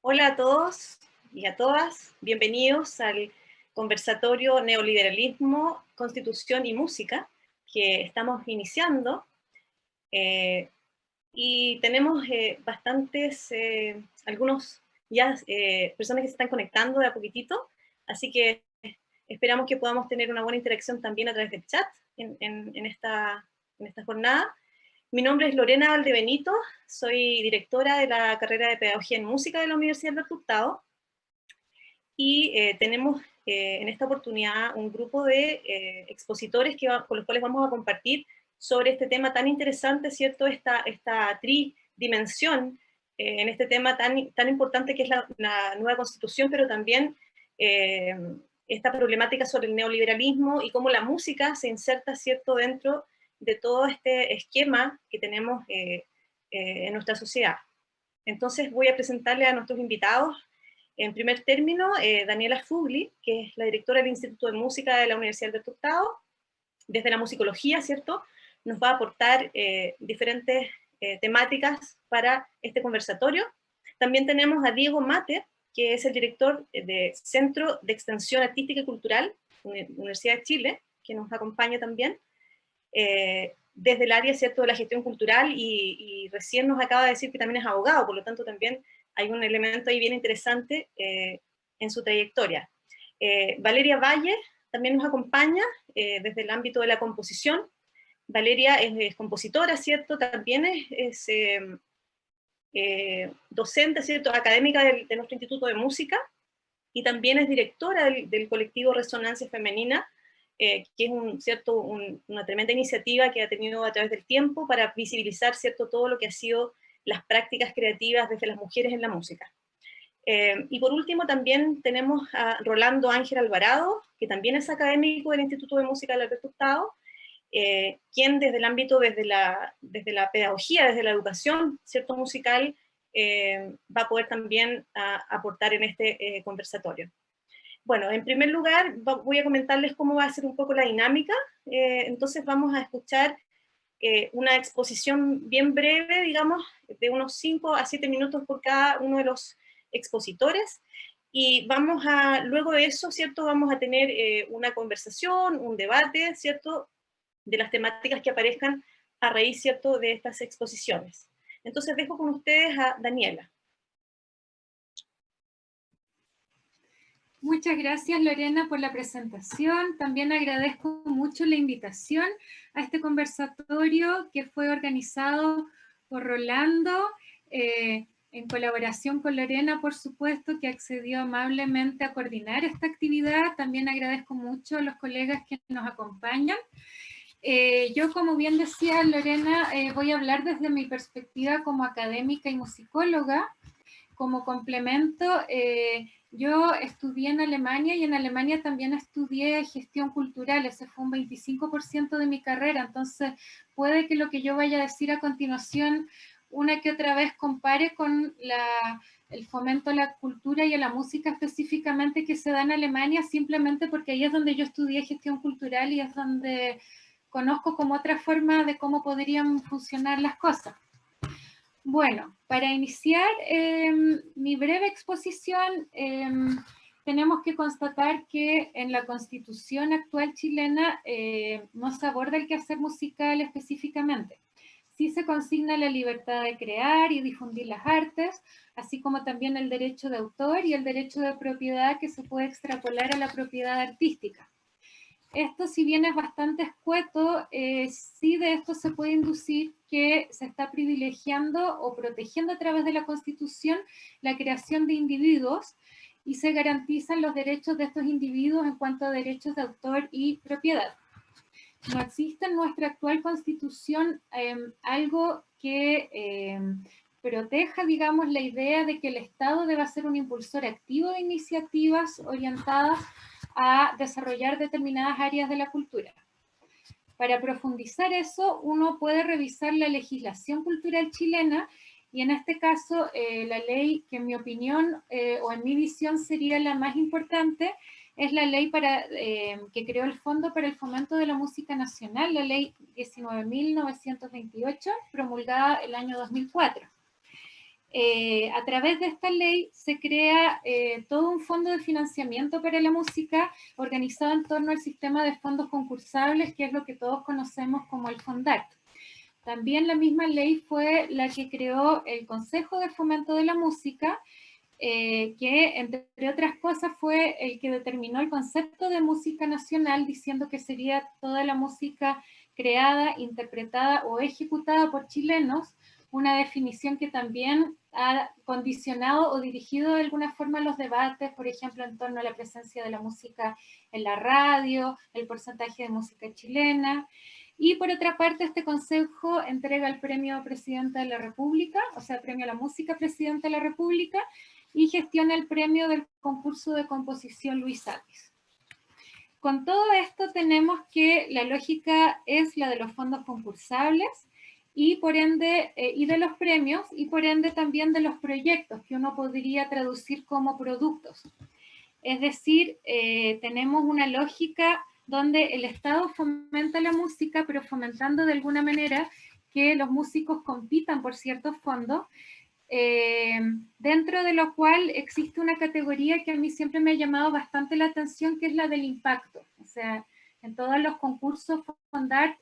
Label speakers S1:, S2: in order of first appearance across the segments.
S1: Hola a todos y a todas, bienvenidos al conversatorio Neoliberalismo, Constitución y Música que estamos iniciando. eh, y tenemos bastantes, algunos ya personas que se están conectando de a poquitito, así que esperamos que podamos tener una buena interacción también a través del chat en esta jornada. Mi nombre es Lorena Valdebenito, soy directora de la carrera de Pedagogía en Música de la Universidad Alberto Hurtado, y tenemos en esta oportunidad un grupo de expositores con los cuales vamos a compartir sobre este tema tan interesante, ¿cierto? Esta tridimensión en este tema tan importante que es la nueva Constitución, pero también eh, esta problemática sobre el neoliberalismo y cómo la música se inserta, ¿cierto?, dentro de todo este esquema que tenemos en nuestra sociedad. Entonces voy a presentarle a nuestros invitados. En primer término, Daniela Fugli, que es la directora del Instituto de Música de la Universidad de Hurtado, desde la musicología, ¿cierto?, nos va a aportar diferentes temáticas para este conversatorio. También tenemos a Diego Mate, que es el director de Centro de Extensión Artística y Cultural, Universidad de Chile, que nos acompaña también, desde el área, ¿cierto?, de la gestión cultural, y recién nos acaba de decir que también es abogado, por lo tanto también hay un elemento ahí bien interesante en su trayectoria. Valeria Valle también nos acompaña desde el ámbito de la composición. Valeria es compositora, ¿cierto? También es docente, ¿cierto?, académica de nuestro Instituto de Música, y también es directora del colectivo Resonancia Femenina, que es una tremenda iniciativa que ha tenido a través del tiempo para visibilizar, ¿cierto?, todo lo que ha sido las prácticas creativas desde las mujeres en la música. Y por último también tenemos a Rolando Ángel Alvarado, que también es académico del Instituto de Música del Alberto Hurtado, quien desde el ámbito, desde la pedagogía, desde la educación, ¿cierto?, musical, va a poder también aportar en este conversatorio. Bueno, en primer lugar voy a comentarles cómo va a ser un poco la dinámica. Entonces vamos a escuchar una exposición bien breve, digamos, de unos 5 a 7 minutos por cada uno de los expositores, y luego de eso, ¿cierto?, vamos a tener una conversación, un debate, ¿cierto?, de las temáticas que aparezcan a raíz, ¿cierto?, de estas exposiciones. Entonces dejo con ustedes a Daniela.
S2: Muchas gracias, Lorena, por la presentación. También agradezco mucho la invitación a este conversatorio que fue organizado por Rolando, en colaboración con Lorena, por supuesto, que accedió amablemente a coordinar esta actividad. También agradezco mucho a los colegas que nos acompañan. Yo, como bien decía Lorena, voy a hablar desde mi perspectiva como académica y musicóloga. Como complemento, yo estudié en Alemania, y en Alemania también estudié gestión cultural. Ese fue un 25% de mi carrera, entonces puede que lo que yo vaya a decir a continuación una que otra vez compare con el fomento a la cultura y a la música específicamente que se da en Alemania, simplemente porque ahí es donde yo estudié gestión cultural y es donde conozco como otra forma de cómo podrían funcionar las cosas. Bueno, para iniciar mi breve exposición, tenemos que constatar que en la Constitución actual chilena no se aborda el quehacer musical específicamente. Sí se consigna la libertad de crear y difundir las artes, así como también el derecho de autor y el derecho de propiedad, que se puede extrapolar a la propiedad artística. Esto, si bien es bastante escueto, sí de esto se puede inducir que se está privilegiando o protegiendo a través de la Constitución la creación de individuos, y se garantizan los derechos de estos individuos en cuanto a derechos de autor y propiedad. No existe en nuestra actual Constitución algo que proteja, digamos, la idea de que el Estado deba ser un impulsor activo de iniciativas orientadas a desarrollar determinadas áreas de la cultura. Para profundizar eso, uno puede revisar la legislación cultural chilena, y en este caso la ley que en mi opinión o en mi visión sería la más importante es la ley que creó el Fondo para el Fomento de la Música Nacional, la ley 19.928, promulgada el año 2004. a través de esta ley se crea todo un fondo de financiamiento para la música organizado en torno al sistema de fondos concursables, que es lo que todos conocemos como el FONDART. También la misma ley fue la que creó el Consejo de Fomento de la Música, que entre otras cosas fue el que determinó el concepto de música nacional, diciendo que sería toda la música creada, interpretada o ejecutada por chilenos, una definición que también ha condicionado o dirigido de alguna forma los debates, por ejemplo, en torno a la presencia de la música en la radio, el porcentaje de música chilena. Y por otra parte, este consejo entrega el premio Presidente de la República, o sea, premio a la música Presidente de la República, y gestiona el premio del concurso de composición Luis Satis. Con todo esto tenemos que la lógica es la de los fondos concursables, y por ende, y de los premios, y por ende también de los proyectos, que uno podría traducir como productos. Es decir, tenemos una lógica donde el Estado fomenta la música, pero fomentando de alguna manera que los músicos compitan por ciertos fondos, dentro de lo cual existe una categoría que a mí siempre me ha llamado bastante la atención, que es la del impacto. O sea, en todos los concursos FONDART,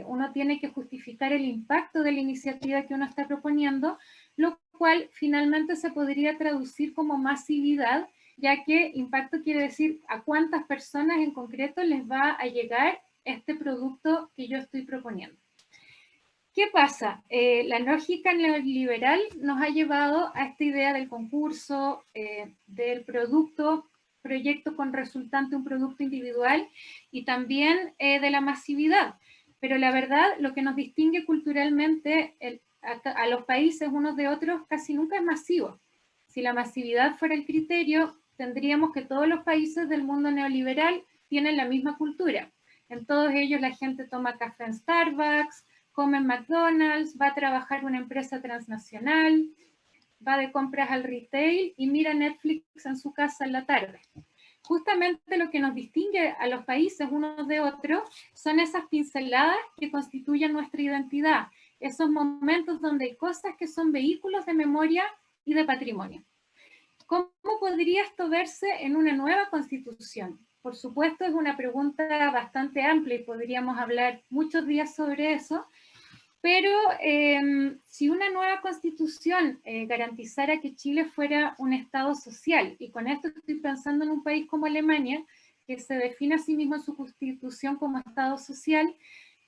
S2: uno tiene que justificar el impacto de la iniciativa que uno está proponiendo, lo cual finalmente se podría traducir como masividad, ya que impacto quiere decir a cuántas personas en concreto les va a llegar este producto que yo estoy proponiendo. ¿Qué pasa? La lógica neoliberal nos ha llevado a esta idea del concurso, del proyecto con resultante, un producto individual, y también de la masividad. Pero la verdad, lo que nos distingue culturalmente a los países unos de otros casi nunca es masivo. Si la masividad fuera el criterio, tendríamos que todos los países del mundo neoliberal tienen la misma cultura. En todos ellos la gente toma café en Starbucks, come en McDonald's, va a trabajar en una empresa transnacional, va de compras al retail y mira Netflix en su casa en la tarde. Justamente lo que nos distingue a los países unos de otros son esas pinceladas que constituyen nuestra identidad, esos momentos donde hay cosas que son vehículos de memoria y de patrimonio. ¿Cómo podría esto verse en una nueva constitución? Por supuesto, es una pregunta bastante amplia y podríamos hablar muchos días sobre eso, pero si una nueva constitución garantizara que Chile fuera un Estado social, y con esto estoy pensando en un país como Alemania, que se define a sí mismo en su constitución como Estado social,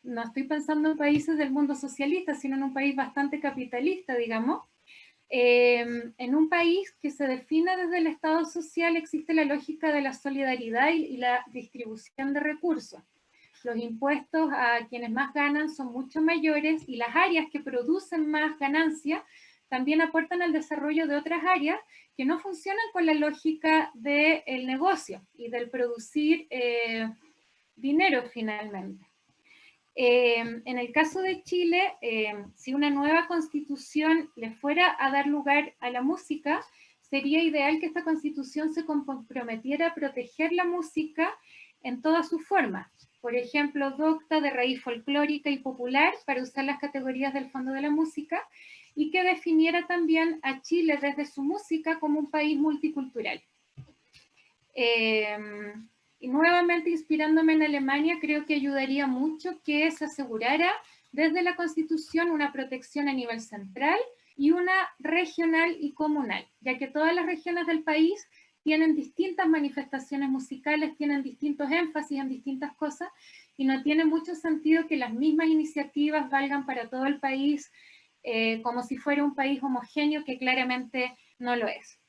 S2: no estoy pensando en países del mundo socialista, sino en un país bastante capitalista, digamos. En un país que se define desde el Estado social existe la lógica de la solidaridad y la distribución de recursos. Los impuestos a quienes más ganan son mucho mayores y las áreas que producen más ganancia también aportan al desarrollo de otras áreas que no funcionan con la lógica del negocio y del producir dinero finalmente. En el caso de Chile, si una nueva constitución le fuera a dar lugar a la música, sería ideal que esta constitución se comprometiera a proteger la música en todas sus formas. Por ejemplo, docta de raíz folclórica y popular para usar las categorías del Fondo de la Música, y que definiera también a Chile desde su música como un país multicultural. Y nuevamente inspirándome en Alemania, creo que ayudaría mucho que se asegurara desde la Constitución una protección a nivel central y una regional y comunal, ya que todas las regiones del país tienen distintas manifestaciones musicales, tienen distintos énfasis en distintas cosas, y no tiene mucho sentido que las mismas iniciativas valgan para todo el país como si fuera un país homogéneo, que claramente no lo es.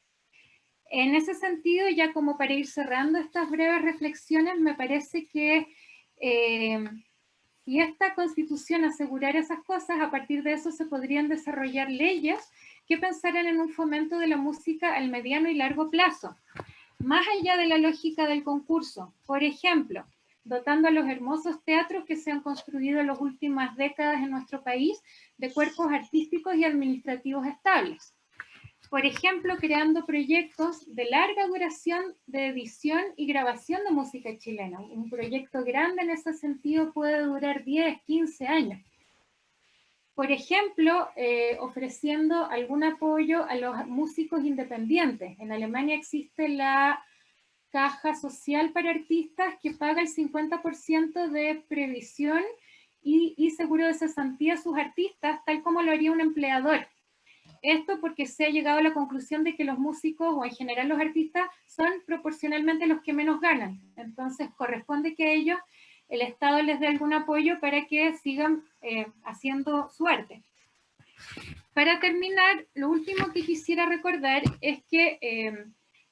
S2: En ese sentido, ya como para ir cerrando estas breves reflexiones, me parece que si esta Constitución asegurara esas cosas, a partir de eso se podrían desarrollar leyes que pensaran en un fomento de la música al mediano y largo plazo, más allá de la lógica del concurso. Por ejemplo, dotando a los hermosos teatros que se han construido en las últimas décadas en nuestro país de cuerpos artísticos y administrativos estables. Por ejemplo, creando proyectos de larga duración de edición y grabación de música chilena. Un proyecto grande en ese sentido puede durar 10, 15 años. Por ejemplo, ofreciendo algún apoyo a los músicos independientes. En Alemania existe la caja social para artistas que paga el 50% de previsión y seguro de cesantía a sus artistas, tal como lo haría un empleador. Esto porque se ha llegado a la conclusión de que los músicos, o en general los artistas, son proporcionalmente los que menos ganan. Entonces corresponde que a ellos el Estado les dé algún apoyo para que sigan haciendo su arte. Para terminar, lo último que quisiera recordar es que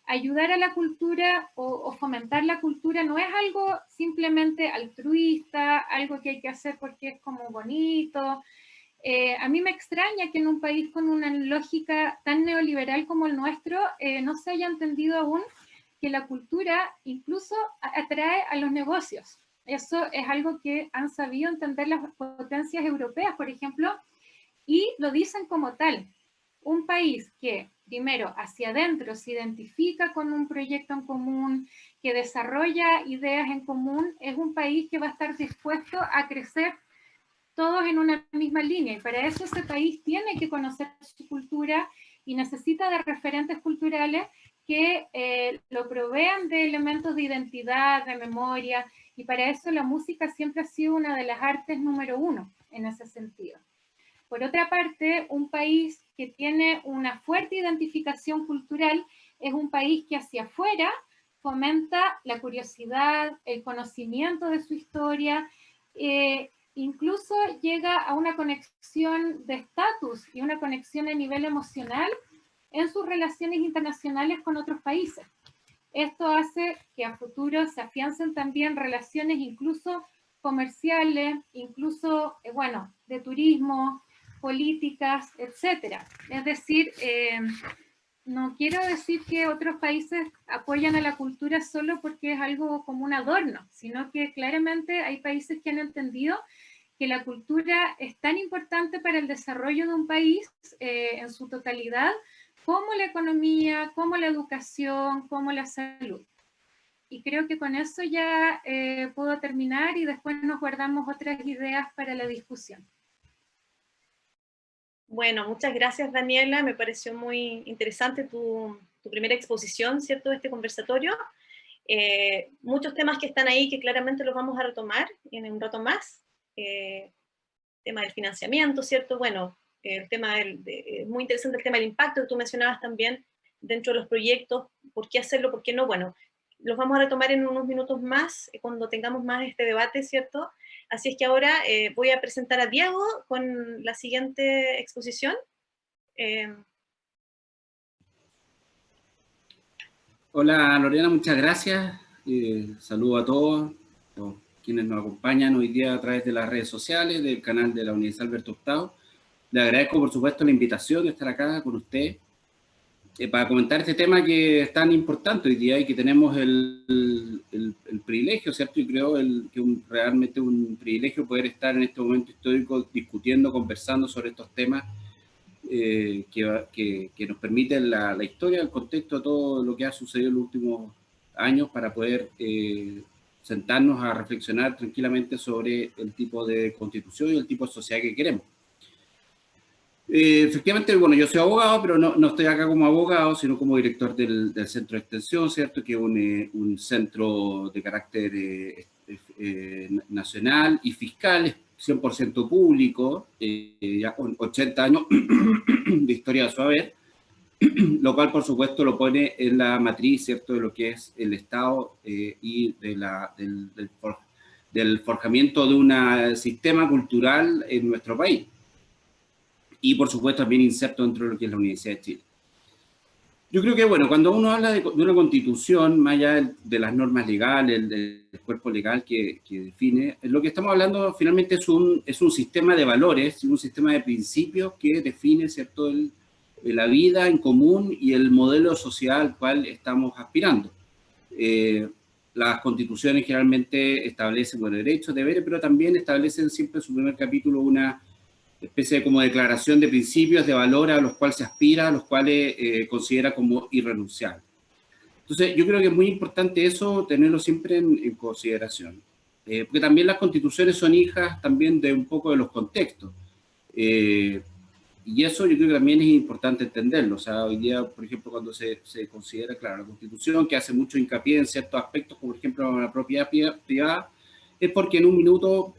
S2: ayudar a la cultura o fomentar la cultura no es algo simplemente altruista, algo que hay que hacer porque es como bonito. A mí me extraña que en un país con una lógica tan neoliberal como el nuestro no se haya entendido aún que la cultura incluso atrae a los negocios. Eso es algo que han sabido entender las potencias europeas, por ejemplo, y lo dicen como tal. Un país que, primero, hacia adentro se identifica con un proyecto en común, que desarrolla ideas en común, es un país que va a estar dispuesto a crecer todos en una misma línea. Y para eso ese país tiene que conocer su cultura y necesita de referentes culturales que lo provean de elementos de identidad, de memoria, y para eso la música siempre ha sido una de las artes número uno en ese sentido. Por otra parte, un país que tiene una fuerte identificación cultural es un país que hacia afuera fomenta la curiosidad, el conocimiento de su historia, incluso llega a una conexión de estatus y una conexión a nivel emocional en sus relaciones internacionales con otros países. Esto hace que a futuro se afiancen también relaciones incluso comerciales, incluso, bueno, de turismo, políticas, etcétera. Es decir, no quiero decir que otros países apoyan a la cultura solo porque es algo como un adorno, sino que claramente hay países que han entendido que la cultura es tan importante para el desarrollo de un país en su totalidad, como la economía, como la educación, como la salud. Y creo que con eso ya puedo terminar y después nos guardamos otras ideas para la discusión.
S1: Bueno, muchas gracias, Daniela. Me pareció muy interesante tu primera exposición, ¿cierto?, de este conversatorio. Muchos temas que están ahí que claramente los vamos a retomar en un rato más. Tema del financiamiento, ¿cierto? Bueno, el tema muy interesante el tema del impacto que tú mencionabas también dentro de los proyectos, por qué hacerlo, por qué no. Bueno, los vamos a retomar en unos minutos más, cuando tengamos más este debate, ¿cierto? Así es que ahora voy a presentar a Diego con la siguiente exposición.
S3: Hola Lorena, muchas gracias. Saludo a todos quienes nos acompañan hoy día a través de las redes sociales, del canal de la Universidad Alberto Hurtado. Le agradezco por supuesto la invitación de estar acá con usted para comentar este tema que es tan importante hoy día y que tenemos el privilegio, ¿cierto? Y creo que realmente un privilegio poder estar en este momento histórico discutiendo, conversando sobre estos temas que nos permiten la historia, el contexto de todo lo que ha sucedido en los últimos años para poder sentarnos a reflexionar tranquilamente sobre el tipo de constitución y el tipo de sociedad que queremos. Efectivamente, bueno, yo soy abogado, pero no estoy acá como abogado, sino como director del Centro de Extensión, ¿cierto? Que es un centro de carácter nacional y fiscal, 100% público, ya con 80 años de historia a su haber, lo cual por supuesto lo pone en la matriz, ¿cierto?, de lo que es el Estado y del forjamiento de un sistema cultural en nuestro país. Y por supuesto también inserto dentro de lo que es la Universidad de Chile. Yo creo que, bueno, cuando uno habla de una constitución, más allá de las normas legales, del cuerpo legal que define, lo que estamos hablando finalmente es un sistema de valores, un sistema de principios que define, ¿cierto?, la vida en común y el modelo social al cual estamos aspirando. Las constituciones generalmente establecen, bueno, derechos, deberes, pero también establecen siempre en su primer capítulo una especie de como declaración de principios, de valores a los cuales se aspira, a los cuales considera como irrenunciables. Entonces, yo creo que es muy importante eso, tenerlo siempre en consideración. Porque también las constituciones son hijas también de un poco de los contextos. Y eso yo creo que también es importante entenderlo. O sea, hoy día, por ejemplo, cuando se considera, claro, la Constitución, que hace mucho hincapié en ciertos aspectos, como por ejemplo la propiedad privada, es porque en un minuto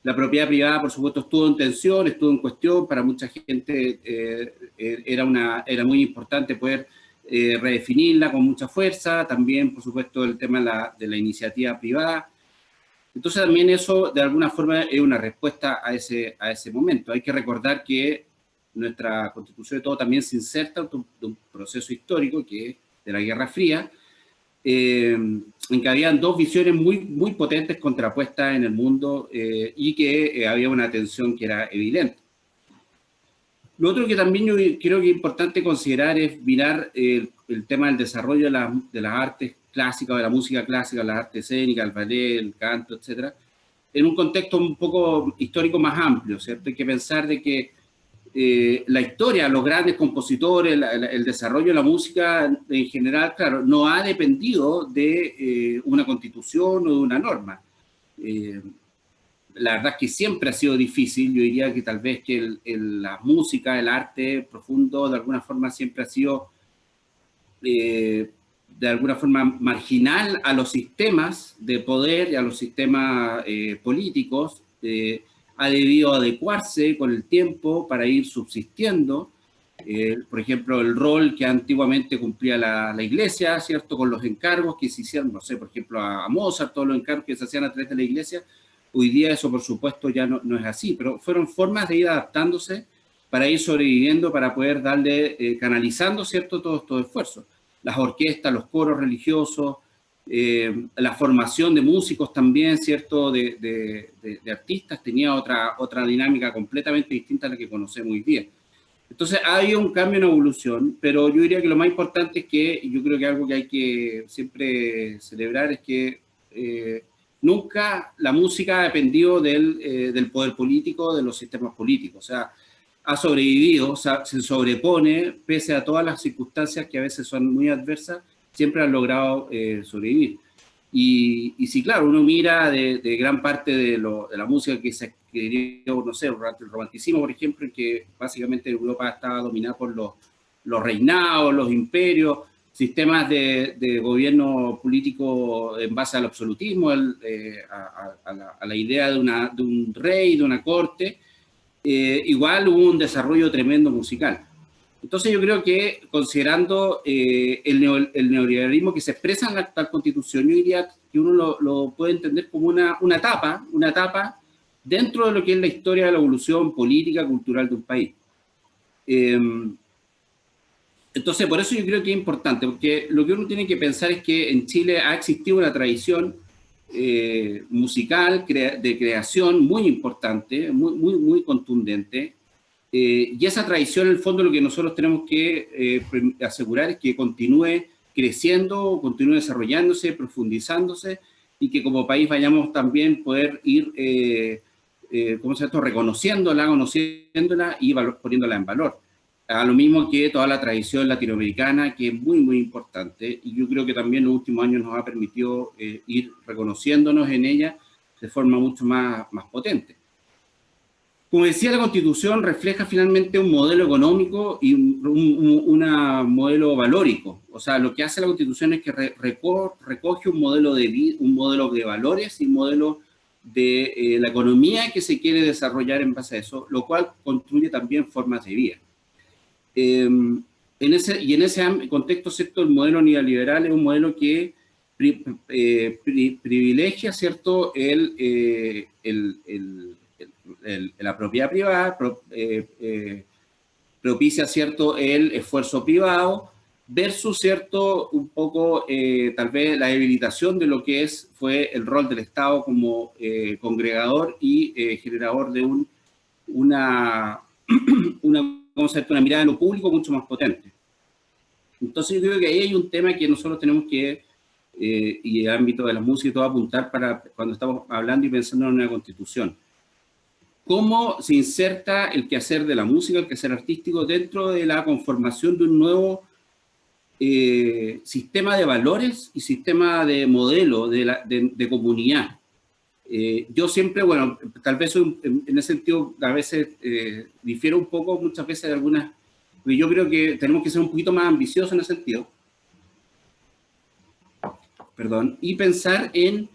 S3: la propiedad privada, por supuesto, estuvo en tensión, estuvo en cuestión. Para mucha gente era muy importante poder redefinirla con mucha fuerza. También, por supuesto, el tema de la iniciativa privada. Entonces también eso de alguna forma es una respuesta a ese momento. Hay que recordar que nuestra Constitución de todo también se inserta de un proceso histórico que es de la Guerra Fría, en que habían dos visiones muy potentes contrapuestas en el mundo y que había una tensión que era evidente. Lo otro que también yo creo que es importante considerar es mirar el tema del desarrollo de las artes clásicas, de la música clásica, las artes escénicas, el ballet, el canto, etcétera, en un contexto un poco histórico más amplio, ¿cierto? Hay que pensar de que la historia, los grandes compositores, el desarrollo de la música en general, claro, no ha dependido de una constitución o de una norma. La verdad es que siempre ha sido difícil. Yo diría que tal vez que la música, el arte profundo, de alguna forma siempre ha sido de alguna forma marginal a los sistemas de poder y a los sistemas políticos. Ha debido adecuarse con el tiempo para ir subsistiendo. Por ejemplo, el rol que antiguamente cumplía la iglesia, ¿cierto? Con los encargos que se hicieron, no sé, por ejemplo, a Mozart, todos los encargos que se hacían a través de la iglesia. Hoy día eso, por supuesto, ya no es así, pero fueron formas de ir adaptándose para ir sobreviviendo, para poder darle, canalizando, ¿cierto?, todos estos esfuerzos. Las orquestas, los coros religiosos, la formación de músicos también, ¿cierto?, de artistas, tenía otra dinámica completamente distinta a la que conocemos hoy día. Entonces ha habido un cambio, una evolución, pero yo diría que lo más importante es que, yo creo que algo que hay que siempre celebrar es que nunca la música ha dependido del poder político, de los sistemas políticos. O sea, ha sobrevivido, o sea, se sobrepone, pese a todas las circunstancias que a veces son muy adversas, siempre han logrado sobrevivir. Y sí, claro, uno mira de gran parte de la música que se escribió, no sé, durante el romanticismo, por ejemplo, en que básicamente Europa estaba dominada por los reinados, los imperios, sistemas de gobierno político en base al absolutismo, a la idea de un rey, de una corte. Igual hubo un desarrollo tremendo musical. Entonces yo creo que considerando el neoliberalismo que se expresa en la actual Constitución, yo diría que uno lo puede entender como una etapa dentro de lo que es la historia de la evolución política, cultural de un país. Entonces por eso yo creo que es importante, porque lo que uno tiene que pensar es que en Chile ha existido una tradición musical, de creación muy importante, muy contundente, y esa tradición, en el fondo, lo que nosotros tenemos que asegurar es que continúe creciendo, continúe desarrollándose, profundizándose, y que como país vayamos también poder ir, ¿cómo se llama esto?, conociéndola y poniéndola en valor. A lo mismo que toda la tradición latinoamericana, que es muy importante, y yo creo que también los últimos años nos ha permitido ir reconociéndonos en ella de forma mucho más potente. Como decía, la Constitución refleja finalmente un modelo económico y un modelo valórico. O sea, lo que hace la Constitución es que recoge un modelo de valores y un modelo de la economía que se quiere desarrollar en base a eso, lo cual construye también formas de vida. En ese contexto, ¿cierto?, el modelo neoliberal es un modelo que privilegia, ¿cierto?, la propiedad privada, propicia, ¿cierto?, el esfuerzo privado, versus, ¿cierto?, un poco tal vez la debilitación de lo que fue el rol del Estado como congregador y generador de una mirada en lo público mucho más potente. Entonces yo creo que ahí hay un tema que nosotros tenemos que, y el ámbito de la música y todo, apuntar para cuando estamos hablando y pensando en una constitución. ¿Cómo se inserta el quehacer de la música, el quehacer artístico, dentro de la conformación de un nuevo sistema de valores y sistema de modelo de comunidad? Yo siempre, bueno, tal vez en ese sentido a veces difiero un poco, muchas veces de algunas, porque yo creo que tenemos que ser un poquito más ambiciosos en ese sentido, perdón, y pensar en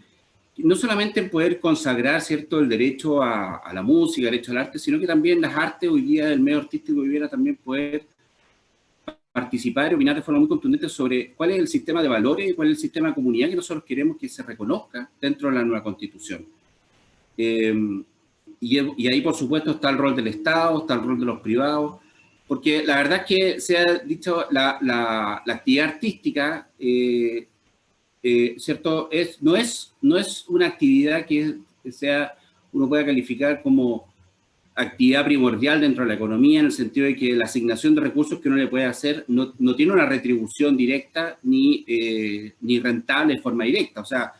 S3: no solamente en poder consagrar, ¿cierto?, el derecho a la música, el derecho al arte, sino que también las artes hoy día, el medio artístico hoy día también poder participar y opinar de forma muy contundente sobre cuál es el sistema de valores y cuál es el sistema de comunidad que nosotros queremos que se reconozca dentro de la nueva Constitución. Y ahí, por supuesto, está el rol del Estado, está el rol de los privados, porque la verdad es que se ha dicho, la actividad artística, ¿cierto? No es una actividad que uno pueda calificar como actividad primordial dentro de la economía, en el sentido de que la asignación de recursos que uno le puede hacer no tiene una retribución directa ni rentable de forma directa. O sea,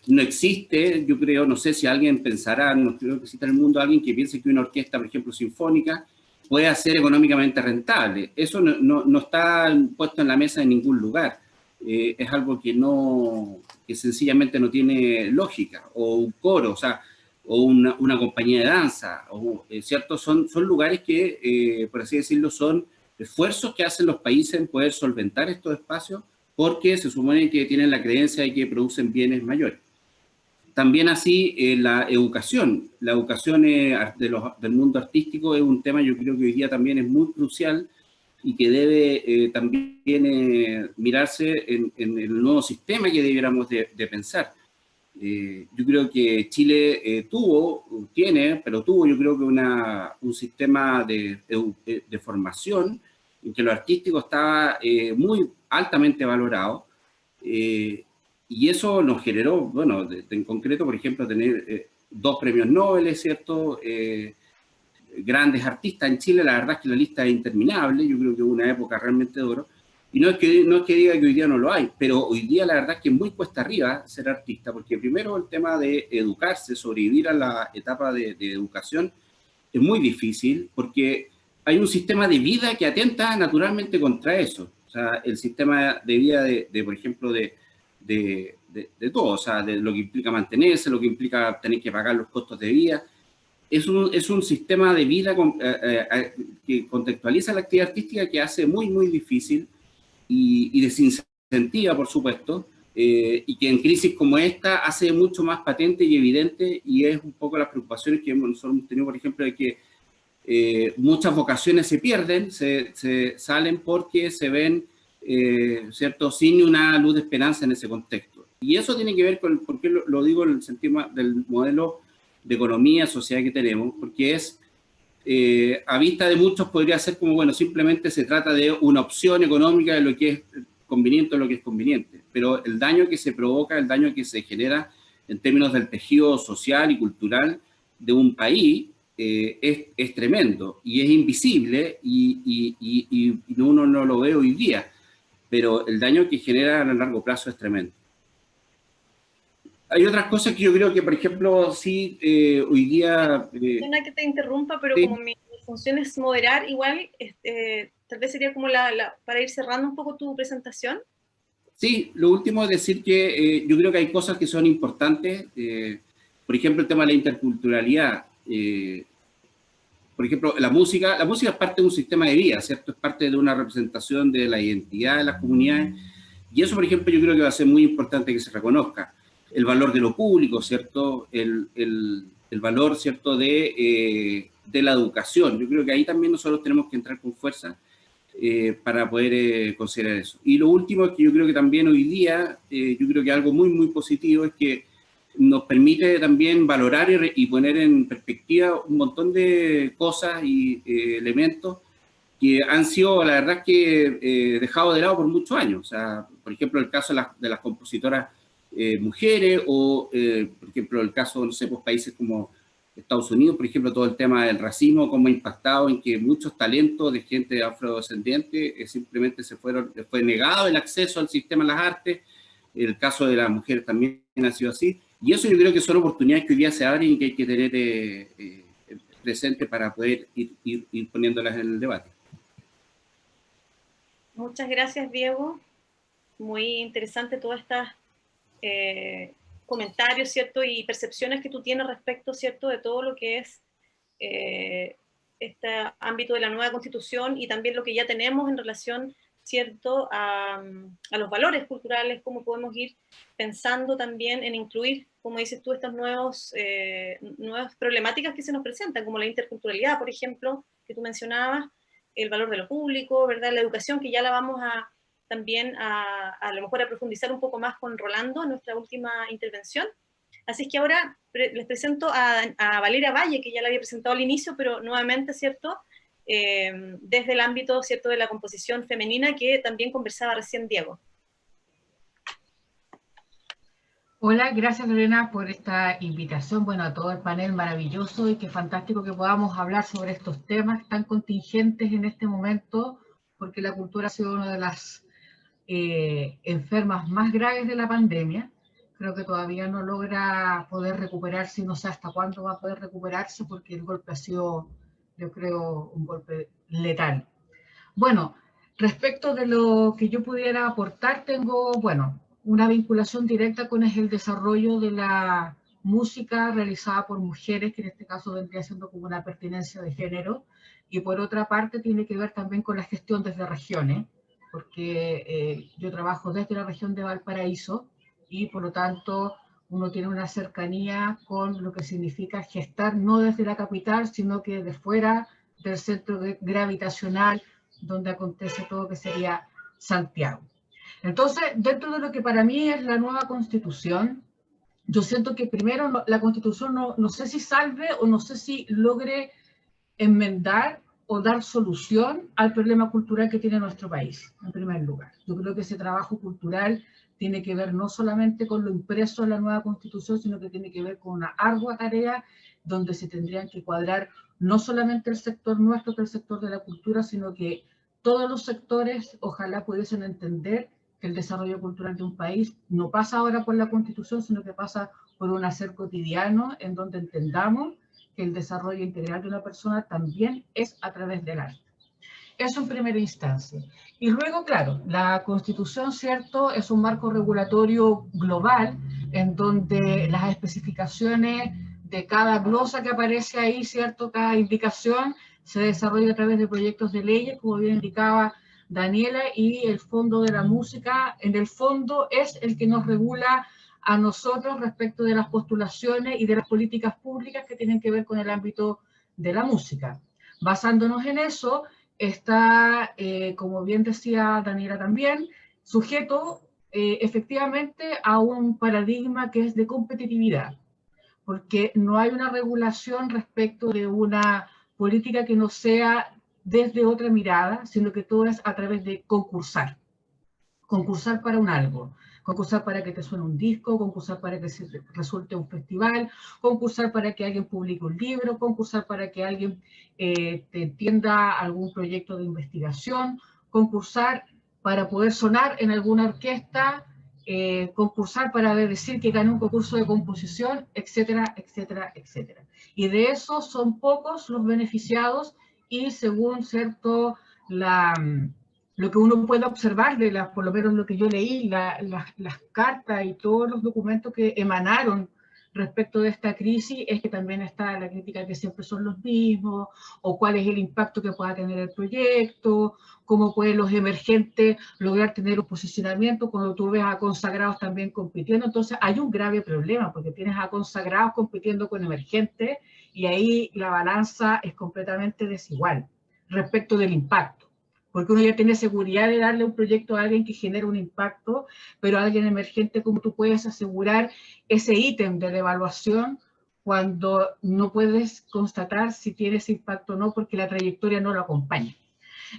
S3: no existe, yo creo, no sé si alguien pensará, no creo que exista en el mundo alguien que piense que una orquesta, por ejemplo, sinfónica, puede ser económicamente rentable. Eso no está puesto en la mesa en ningún lugar. Es algo que sencillamente no tiene lógica. O un coro, o sea, o una compañía de danza, ¿cierto? Son lugares que, por así decirlo, son esfuerzos que hacen los países en poder solventar estos espacios porque se supone que tienen la creencia de que producen bienes mayores. También así la educación del mundo artístico es un tema, yo creo que hoy día también es muy crucial y que debe también mirarse en el nuevo sistema que debiéramos de pensar. Yo creo que Chile tuvo yo creo que un sistema de formación en que lo artístico estaba muy altamente valorado, y eso nos generó, bueno, en concreto, por ejemplo, tener 2 premios Nobel, ¿cierto? Grandes artistas en Chile, la verdad es que la lista es interminable, yo creo que hubo una época realmente de oro. Y no es que diga que hoy día no lo hay, pero hoy día la verdad es que es muy cuesta arriba ser artista, porque primero el tema de educarse, sobrevivir a la etapa de educación, es muy difícil, porque hay un sistema de vida que atenta naturalmente contra eso. O sea, el sistema de vida por ejemplo, de todo, o sea, de lo que implica mantenerse, lo que implica tener que pagar los costos de vida. Es un sistema de vida que contextualiza la actividad artística que hace muy, muy difícil y desincentiva, por supuesto, y que en crisis como esta hace mucho más patente y evidente, y es un poco las preocupaciones que nosotros hemos tenido, por ejemplo, de que muchas vocaciones se pierden, se salen porque se ven, ¿cierto?, sin una luz de esperanza en ese contexto. Y eso tiene que ver con, ¿por qué lo digo en el sentido del modelo de economía, sociedad que tenemos? Porque a vista de muchos podría ser como, bueno, simplemente se trata de una opción económica de lo que es conveniente o lo que es conveniente, pero el daño que se provoca, el daño que se genera en términos del tejido social y cultural de un país es tremendo y es invisible y uno no lo ve hoy día, pero el daño que genera a largo plazo es tremendo. Hay otras cosas que yo creo que, por ejemplo, sí, hoy día...
S1: Perdona que te interrumpa, pero
S3: sí.
S1: como mi función es moderar, igual, tal vez sería como para ir cerrando un poco tu presentación.
S3: Sí, lo último es decir que yo creo que hay cosas que son importantes, por ejemplo, el tema de la interculturalidad. Por ejemplo, la música es parte de un sistema de vida, ¿cierto? Es parte de una representación de la identidad de las comunidades, y eso, por ejemplo, yo creo que va a ser muy importante que se reconozca. El valor de lo público, ¿cierto? El valor, ¿cierto?, de la educación. Yo creo que ahí también nosotros tenemos que entrar con fuerza para poder considerar eso. Y lo último es que yo creo que también hoy día, yo creo que algo muy, muy positivo es que nos permite también valorar y poner en perspectiva un montón de cosas y elementos que han sido, la verdad, que dejados de lado por muchos años. O sea, por ejemplo, el caso de las compositoras mujeres, o por ejemplo, el caso, no sé, pues países como Estados Unidos, por ejemplo, todo el tema del racismo, cómo ha impactado en que muchos talentos de gente afrodescendiente simplemente fue negado el acceso al sistema de las artes. El caso de las mujeres también ha sido así. Y eso yo creo que son oportunidades que hoy día se abren y que hay que tener presente para poder ir poniéndolas en el debate.
S1: Muchas gracias, Diego. Muy interesante todas estas comentarios, ¿cierto? Y percepciones que tú tienes respecto, ¿cierto? De todo lo que es este ámbito de la nueva Constitución y también lo que ya tenemos en relación, ¿cierto? A los valores culturales, cómo podemos ir pensando también en incluir, como dices tú, estas nuevas problemáticas que se nos presentan, como la interculturalidad, por ejemplo, que tú mencionabas, el valor de lo público, ¿verdad? La educación, que ya la vamos a también a lo mejor a profundizar un poco más con Rolando en nuestra última intervención. Así es que ahora les presento a Valeria Valle, que ya la había presentado al inicio, pero nuevamente, ¿cierto? Desde el ámbito, ¿cierto?, de la composición femenina, que también conversaba recién Diego.
S4: Hola, gracias Lorena por esta invitación, bueno, a todo el panel maravilloso, y qué fantástico que podamos hablar sobre estos temas tan contingentes en este momento, porque la cultura ha sido una de las enfermas más graves de la pandemia. Creo que todavía no logra poder recuperarse y no sé hasta cuándo va a poder recuperarse, porque el golpe ha sido, yo creo, un golpe letal. Bueno, respecto de lo que yo pudiera aportar, tengo, bueno, una vinculación directa con el desarrollo de la música realizada por mujeres, que en este caso vendría siendo como una pertinencia de género, y por otra parte tiene que ver también con la gestión desde regiones, porque yo trabajo desde la región de Valparaíso y por lo tanto uno tiene una cercanía con lo que significa gestar no desde la capital, sino que de fuera del centro gravitacional donde acontece todo, que sería Santiago. Entonces, dentro de lo que para mí es la nueva Constitución, yo siento que primero la Constitución no sé si salve o no sé si logre enmendar o dar solución al problema cultural que tiene nuestro país, en primer lugar. Yo creo que ese trabajo cultural tiene que ver no solamente con lo impreso en la nueva Constitución, sino que tiene que ver con una ardua tarea donde se tendrían que cuadrar no solamente el sector nuestro, que el sector de la cultura, sino que todos los sectores ojalá pudiesen entender que el desarrollo cultural de un país no pasa ahora por la Constitución, sino que pasa por un hacer cotidiano en donde entendamos que el desarrollo integral de una persona también es a través del arte. Eso en primera instancia. Y luego, claro, la Constitución, ¿cierto?, es un marco regulatorio global en donde las especificaciones de cada glosa que aparece ahí, ¿cierto?, cada indicación se desarrolla a través de proyectos de leyes, como bien indicaba Daniela, y el Fondo de la Música, en el fondo, es el que nos regula a nosotros respecto de las postulaciones y de las políticas públicas que tienen que ver con el ámbito de la música. Basándonos en eso, está, como bien decía Daniela también, sujeto efectivamente a un paradigma que es de competitividad, porque no hay una regulación respecto de una política que no sea desde otra mirada, sino que todo es a través de concursar. Concursar para un algo, concursar para que te suene un disco, concursar para que resulte un festival, concursar para que alguien publique un libro, concursar para que alguien te entienda algún proyecto de investigación, concursar para poder sonar en alguna orquesta, concursar para decir que gané un concurso de composición, etcétera, etcétera, etcétera. Y de eso son pocos los beneficiados y según cierto lo que uno puede observar de por lo menos lo que yo leí, las cartas y todos los documentos que emanaron respecto de esta crisis, es que también está la crítica que siempre son los mismos, o cuál es el impacto que pueda tener el proyecto, cómo pueden los emergentes lograr tener un posicionamiento cuando tú ves a consagrados también compitiendo. Entonces hay un grave problema, porque tienes a consagrados compitiendo con emergentes, y ahí la balanza es completamente desigual respecto del impacto. Porque uno ya tiene seguridad de darle un proyecto a alguien que genera un impacto, pero a alguien emergente, ¿cómo tú puedes asegurar ese ítem de la evaluación cuando no puedes constatar si tiene ese impacto o no, porque la trayectoria no lo acompaña?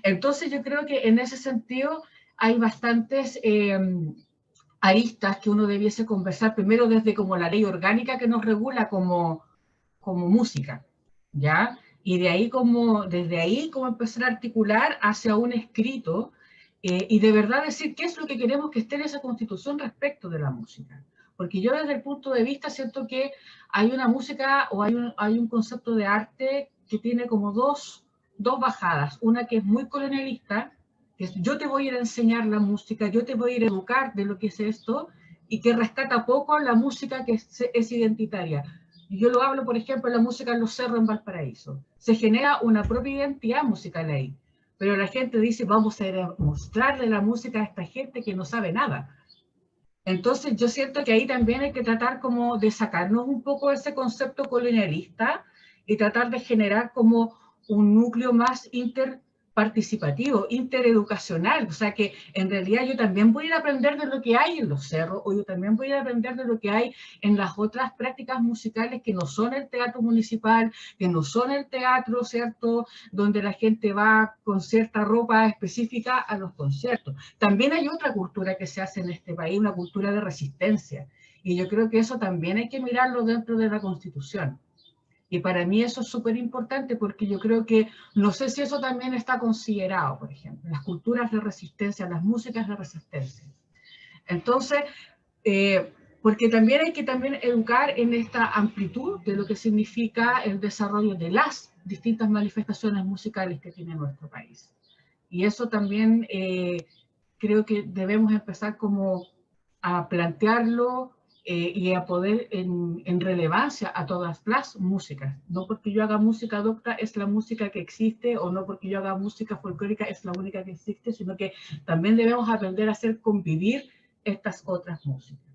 S4: Entonces yo creo que en ese sentido hay bastantes aristas que uno debiese conversar, primero desde como la ley orgánica que nos regula como música, ¿ya? Y desde ahí como empezar a articular hacia un escrito y de verdad decir qué es lo que queremos que esté en esa Constitución respecto de la música. Porque yo desde el punto de vista siento que hay una música o hay un concepto de arte que tiene como dos bajadas. Una que es muy colonialista, que es yo te voy a ir a enseñar la música, yo te voy a ir a educar de lo que es esto, y que rescata poco la música que es identitaria. Yo lo hablo, por ejemplo, de la música en los cerros en Valparaíso. Se genera una propia identidad musical ahí, pero la gente dice, vamos a ir a mostrarle la música a esta gente que no sabe nada. Entonces yo siento que ahí también hay que tratar como de sacarnos un poco ese concepto colonialista y tratar de generar como un núcleo más interparticipativo, intereducacional. O sea que en realidad yo también voy a ir a aprender de lo que hay en los cerros, o yo también voy a ir a aprender de lo que hay en las otras prácticas musicales que no son el teatro municipal, que no son el teatro, ¿cierto?, donde la gente va con cierta ropa específica a los conciertos. También hay otra cultura que se hace en este país, una cultura de resistencia. Y yo creo que eso también hay que mirarlo dentro de la Constitución. Y para mí eso es súper importante porque yo creo que, no sé si eso también está considerado, por ejemplo, las culturas de resistencia, las músicas de resistencia. Entonces, porque también hay que también educar en esta amplitud de lo que significa el desarrollo de las distintas manifestaciones musicales que tiene nuestro país. Y eso también creo que debemos empezar como a plantearlo y a poder en relevancia a todas las músicas. No porque yo haga música docta es la música que existe, o no porque yo haga música folclórica es la única que existe, sino que también debemos aprender a hacer convivir estas otras músicas.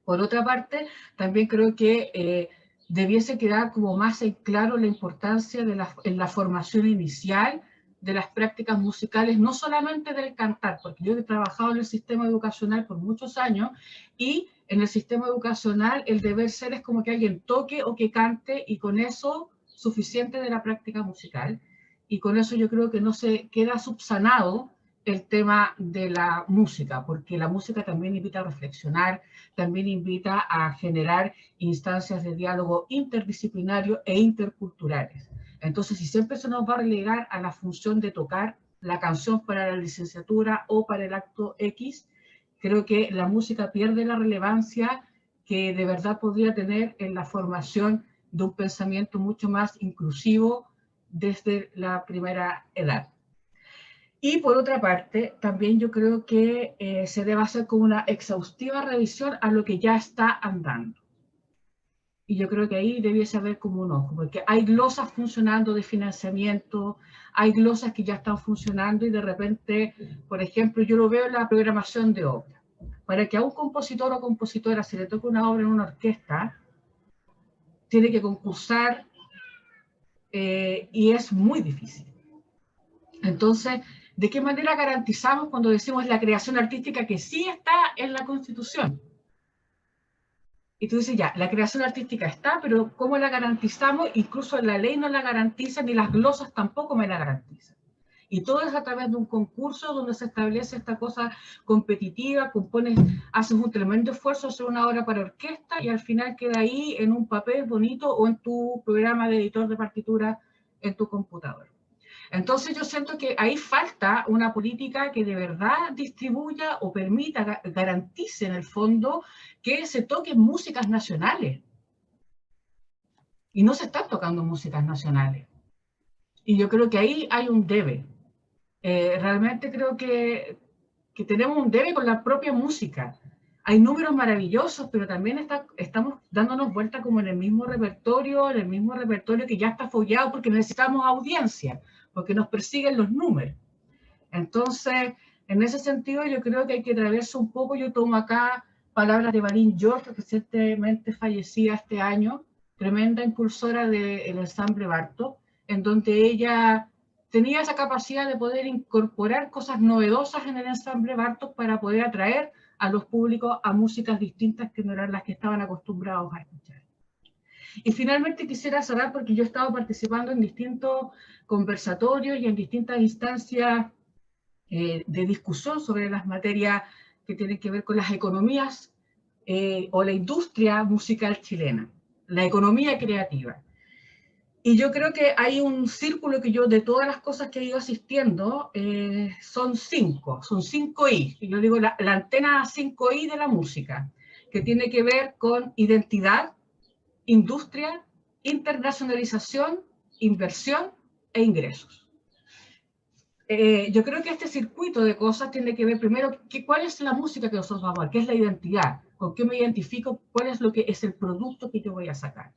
S4: Por otra parte, también creo que debiese quedar como más en claro la importancia de en la formación inicial de las prácticas musicales, no solamente del cantar, porque yo he trabajado en el sistema educacional por muchos años y en el sistema educacional el deber ser es como que alguien toque o que cante y con eso suficiente de la práctica musical. Y con eso yo creo que no se queda subsanado el tema de la música, porque la música también invita a reflexionar, también invita a generar instancias de diálogo interdisciplinario e interculturales. Entonces, si siempre se nos va a relegar a la función de tocar la canción para la licenciatura o para el acto X, creo que la música pierde la relevancia que de verdad podría tener en la formación de un pensamiento mucho más inclusivo desde la primera edad. Y por otra parte, también yo creo que se debe hacer como una exhaustiva revisión a lo que ya está andando. Y yo creo que ahí debiese haber como un ojo, porque hay glosas funcionando de financiamiento, hay glosas que ya están funcionando y de repente, por ejemplo, yo lo veo en la programación de obra. Para que a un compositor o compositora se le toque una obra en una orquesta, tiene que concursar y es muy difícil. Entonces, ¿de qué manera garantizamos cuando decimos la creación artística que sí está en la Constitución? Y tú dices, ya, la creación artística está, pero ¿cómo la garantizamos? Incluso la ley no la garantiza, ni las glosas tampoco me la garantizan. Y todo es a través de un concurso donde se establece esta cosa competitiva, haces un tremendo esfuerzo, hacer una obra para orquesta y al final queda ahí en un papel bonito o en tu programa de editor de partitura en tu computador. Entonces yo siento que ahí falta una política que de verdad distribuya o permita, garantice en el fondo que se toquen músicas nacionales. Y no se están tocando músicas nacionales. Y yo creo que ahí hay un debe. Realmente creo que tenemos un debe con la propia música. Hay números maravillosos, pero también estamos dándonos vuelta como en el mismo repertorio que ya está follado porque necesitamos audiencia, porque nos persiguen los números. Entonces, en ese sentido, yo creo que hay que atravesar un poco. Yo tomo acá palabras de Valine George, recientemente fallecida este año, tremenda impulsora del ensamble Bartók, en donde ella tenía esa capacidad de poder incorporar cosas novedosas en el ensamble Bartók para poder atraer a los públicos a músicas distintas que no eran las que estaban acostumbrados a escuchar. Y finalmente quisiera cerrar porque yo he estado participando en distintos conversatorios y en distintas instancias de discusión sobre las materias que tienen que ver con las economías o la industria musical chilena, la economía creativa. Y yo creo que hay un círculo que yo, de todas las cosas que he ido asistiendo, son 5 I. Yo digo la antena 5I de la música, que tiene que ver con identidad, industria, internacionalización, inversión e ingresos. yo creo que este circuito de cosas tiene que ver primero cuál es la música que nosotros vamos a ver, qué es la identidad, con qué me identifico, cuál es lo que es el producto que yo voy a sacar.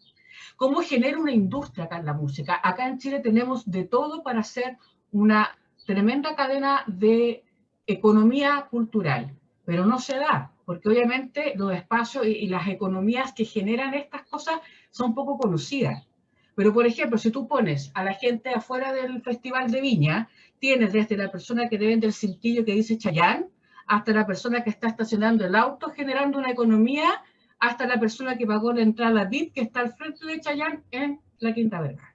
S4: ¿Cómo genera una industria acá en la música? Acá en Chile tenemos de todo para hacer una tremenda cadena de economía cultural, pero no se da, porque obviamente los espacios y las economías que generan estas cosas son poco conocidas. Pero, por ejemplo, si tú pones a la gente afuera del Festival de Viña, tienes desde la persona que te vende el cintillo que dice Chayán, hasta la persona que está estacionando el auto generando una economía, hasta la persona que pagó la entrada VIP que está al frente de Chayán en la Quinta Vergara.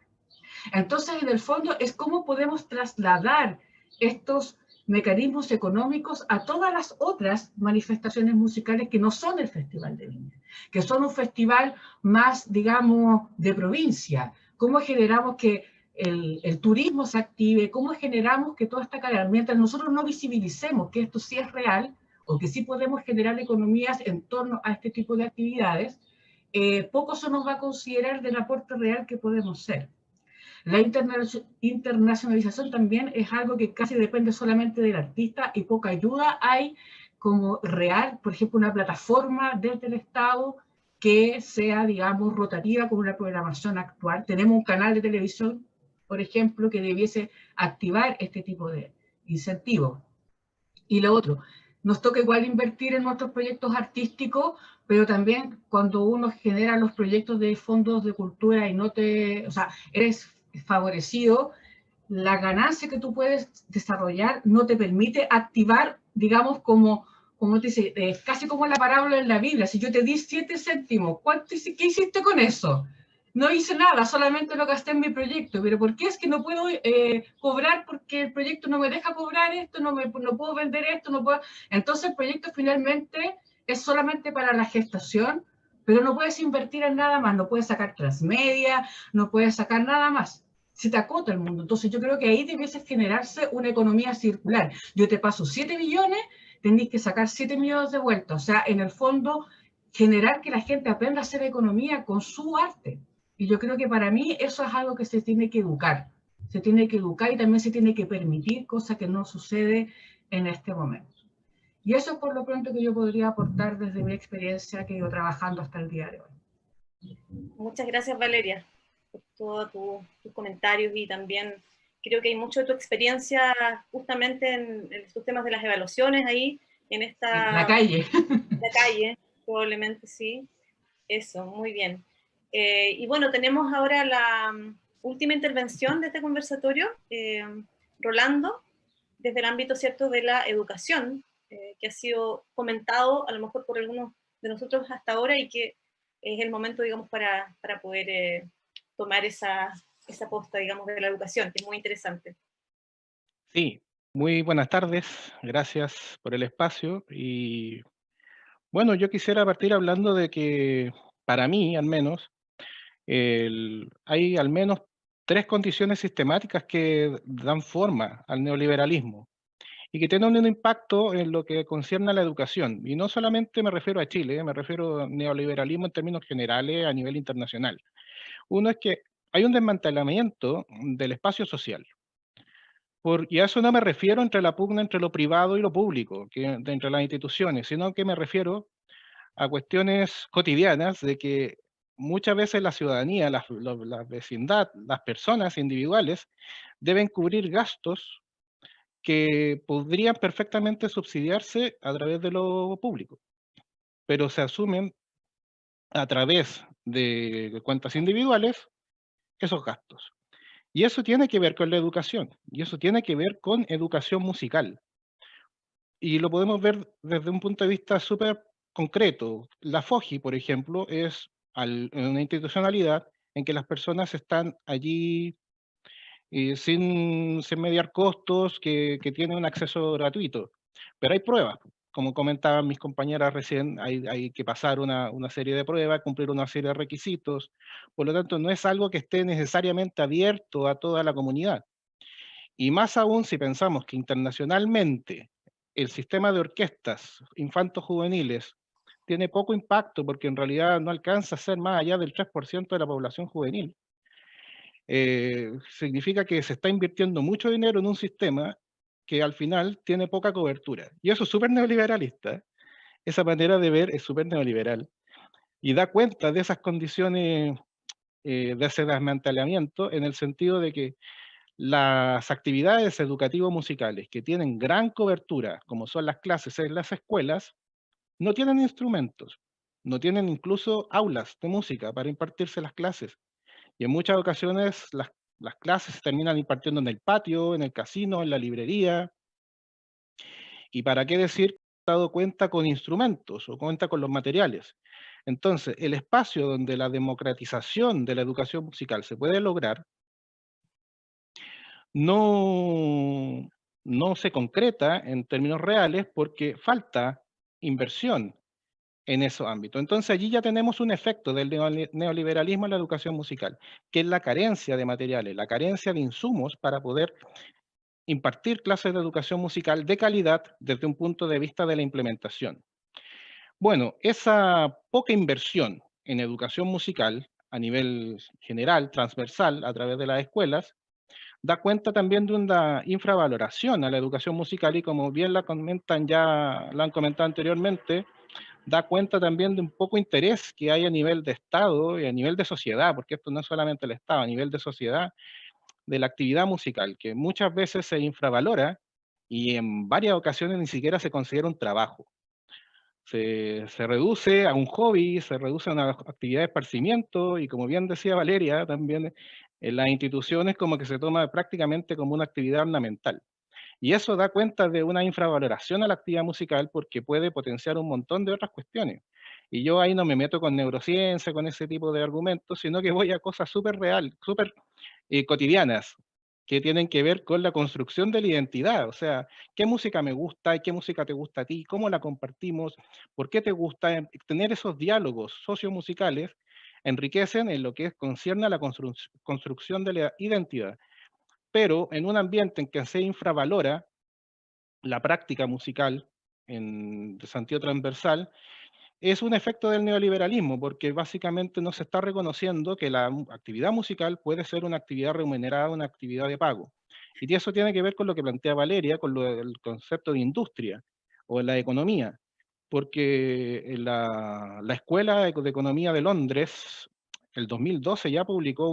S4: Entonces, en el fondo, es cómo podemos trasladar estos mecanismos económicos a todas las otras manifestaciones musicales que no son el Festival de Viña, que son un festival más, digamos, de provincia. ¿Cómo generamos que el turismo se active? ¿Cómo generamos que toda esta cadena, mientras nosotros no visibilicemos que esto sí es real o que sí podemos generar economías en torno a este tipo de actividades, poco se nos va a considerar del aporte real que podemos ser? La internacionalización también es algo que casi depende solamente del artista y poca ayuda hay como real, por ejemplo, una plataforma desde el Estado que sea, digamos, rotativa con una programación actual. Tenemos un canal de televisión, por ejemplo, que debiese activar este tipo de incentivos. Y lo otro, nos toca igual invertir en nuestros proyectos artísticos, pero también cuando uno genera los proyectos de fondos de cultura y no te, o sea, eres favorecido, la ganancia que tú puedes desarrollar no te permite activar, digamos, como te dice, casi como la parábola en la Biblia. Si yo te di 7 céntimos, ¿qué hiciste con eso? No hice nada, solamente lo gasté en mi proyecto. Pero ¿por qué es que no puedo cobrar? Porque el proyecto no me deja cobrar esto, no puedo vender esto, no puedo. Entonces el proyecto finalmente es solamente para la gestación, pero no puedes invertir en nada más, no puedes sacar transmedia, no puedes sacar nada más. Se te acota el mundo. Entonces yo creo que ahí debiese generarse una economía circular. Yo te paso 7 millones, tenéis que sacar 7 millones de vuelta. O sea, en el fondo, generar que la gente aprenda a hacer economía con su arte. Y yo creo que para mí eso es algo que se tiene que educar. Se tiene que educar y también se tiene que permitir, cosa que no sucede en este momento. Y eso es por lo pronto que yo podría aportar desde mi experiencia que he ido trabajando hasta el día de hoy.
S1: Muchas gracias, Valeria, por todos tus comentarios, y también creo que hay mucho de tu experiencia justamente en estos temas de las evaluaciones ahí, en esta...
S4: La calle.
S1: La calle, probablemente sí. Eso, muy bien. Y bueno, tenemos ahora la última intervención de este conversatorio, Rolando, desde el ámbito, ¿cierto?, de la educación, que ha sido comentado a lo mejor por algunos de nosotros hasta ahora, y que es el momento, digamos, para poder tomar esa posta, digamos, de la educación, que es muy interesante.
S5: Sí, muy buenas tardes, gracias por el espacio. Y bueno, yo quisiera partir hablando de que para mí, al menos, hay al menos 3 condiciones sistemáticas que dan forma al neoliberalismo y que tienen un impacto en lo que concierne a la educación. Y no solamente me refiero a Chile, me refiero a neoliberalismo en términos generales a nivel internacional. Uno es que hay un desmantelamiento del espacio social. Y a eso no me refiero entre la pugna entre lo privado y lo público, entre las instituciones, sino que me refiero a cuestiones cotidianas de que muchas veces la ciudadanía, la vecindad, las personas individuales deben cubrir gastos que podrían perfectamente subsidiarse a través de lo público, pero se asumen a través de cuentas individuales esos gastos. Y eso tiene que ver con la educación, y eso tiene que ver con educación musical. Y lo podemos ver desde un punto de vista súper concreto. La FOGI, por ejemplo, es una institucionalidad en que las personas están allí sin mediar costos, que tienen un acceso gratuito. Pero hay pruebas, como comentaban mis compañeras recién, hay que pasar una serie de pruebas, cumplir una serie de requisitos. Por lo tanto, no es algo que esté necesariamente abierto a toda la comunidad. Y más aún si pensamos que internacionalmente el sistema de orquestas infanto-juveniles tiene poco impacto porque en realidad no alcanza a ser más allá del 3% de la población juvenil. Significa que se está invirtiendo mucho dinero en un sistema que al final tiene poca cobertura. Y eso es súper neoliberalista. Esa manera de ver es súper neoliberal. Y da cuenta de esas condiciones de ese desmantelamiento en el sentido de que las actividades educativo-musicales que tienen gran cobertura, como son las clases en las escuelas, no tienen instrumentos, no tienen incluso aulas de música para impartirse las clases. Y en muchas ocasiones las clases se terminan impartiendo en el patio, en el casino, en la librería. Y para qué decir, el Estado cuenta con instrumentos o cuenta con los materiales. Entonces, el espacio donde la democratización de la educación musical se puede lograr no, no se concreta en términos reales porque falta inversión en esos ámbitos. Entonces allí ya tenemos un efecto del neoliberalismo en la educación musical, que es la carencia de materiales, la carencia de insumos para poder impartir clases de educación musical de calidad desde un punto de vista de la implementación. Bueno, esa poca inversión en educación musical a nivel general, transversal, a través de las escuelas, da cuenta también de una infravaloración a la educación musical y como bien la comentan ya, la han comentado anteriormente, da cuenta también de un poco interés que hay a nivel de Estado y a nivel de sociedad, porque esto no es solamente el Estado, a nivel de sociedad, de la actividad musical, que muchas veces se infravalora y en varias ocasiones ni siquiera se considera un trabajo. Se reduce a un hobby, se reduce a una actividad de esparcimiento y como bien decía Valeria, también en las instituciones como que se toma prácticamente como una actividad ornamental. Y eso da cuenta de una infravaloración a la actividad musical porque puede potenciar un montón de otras cuestiones. Y yo ahí no me meto con neurociencia, con ese tipo de argumentos, sino que voy a cosas súper real, súper cotidianas, que tienen que ver con la construcción de la identidad. O sea, ¿qué música me gusta y qué música te gusta a ti? ¿Cómo la compartimos? ¿Por qué te gusta? Tener esos diálogos sociomusicales enriquecen en lo que concierne a la construcción de la identidad. Pero en un ambiente en que se infravalora la práctica musical de sentido transversal, es un efecto del neoliberalismo, porque básicamente no se está reconociendo que la actividad musical puede ser una actividad remunerada, una actividad de pago. Y eso tiene que ver con lo que plantea Valeria, con el concepto de industria o en la economía, porque la Escuela de Economía de Londres, el 2012 ya publicó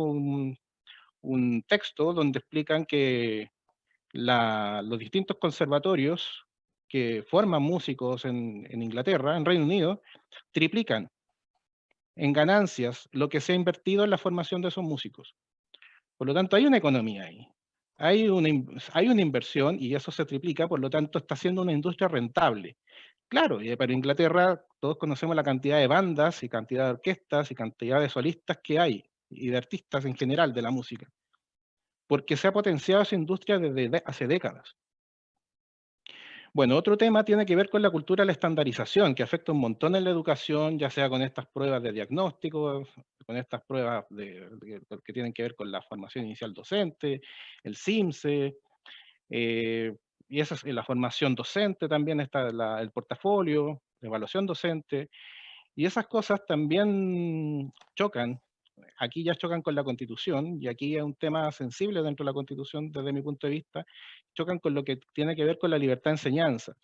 S5: un texto donde explican que los distintos conservatorios que forman músicos en Inglaterra, en Reino Unido, triplican en ganancias lo que se ha invertido en la formación de esos músicos. Por lo tanto, hay una economía ahí. Hay una inversión y eso se triplica, por lo tanto, está siendo una industria rentable. Claro, y para Inglaterra todos conocemos la cantidad de bandas y cantidad de orquestas y cantidad de solistas que hay y de artistas en general de la música, porque se ha potenciado esa industria desde hace décadas. Bueno, otro tema tiene que ver con la cultura de la estandarización, que afecta un montón en la educación, ya sea con estas pruebas de diagnóstico, con estas pruebas que tienen que ver con la formación inicial docente, el CIMSE, y esa es la formación docente también está el portafolio, la evaluación docente, y esas cosas también chocan. Aquí ya chocan con la Constitución, y aquí es un tema sensible dentro de la Constitución desde mi punto de vista, chocan con lo que tiene que ver con la libertad de enseñanza,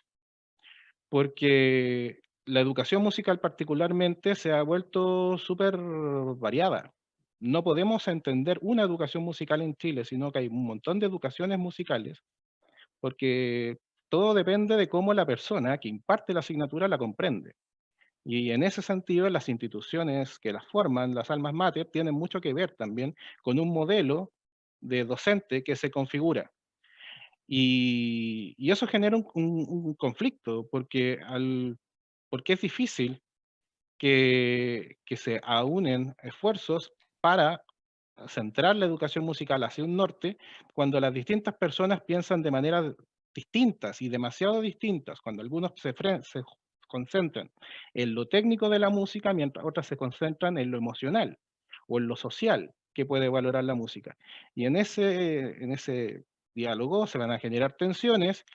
S5: porque la educación musical particularmente se ha vuelto súper variada. No podemos entender una educación musical en Chile, sino que hay un montón de educaciones musicales, porque todo depende de cómo la persona que imparte la asignatura la comprende. Y en ese sentido, las instituciones que las forman, las almas mater, tienen mucho que ver también con un modelo de docente que se configura. Y eso genera un conflicto, porque es difícil que se aúnen esfuerzos para centrar la educación musical hacia un norte, cuando las distintas personas piensan de manera distintas y demasiado distintas, cuando algunos se concentran en lo técnico de la música, mientras otras se concentran en lo emocional o en lo social que puede valorar la música. Y en ese diálogo se van a generar tensiones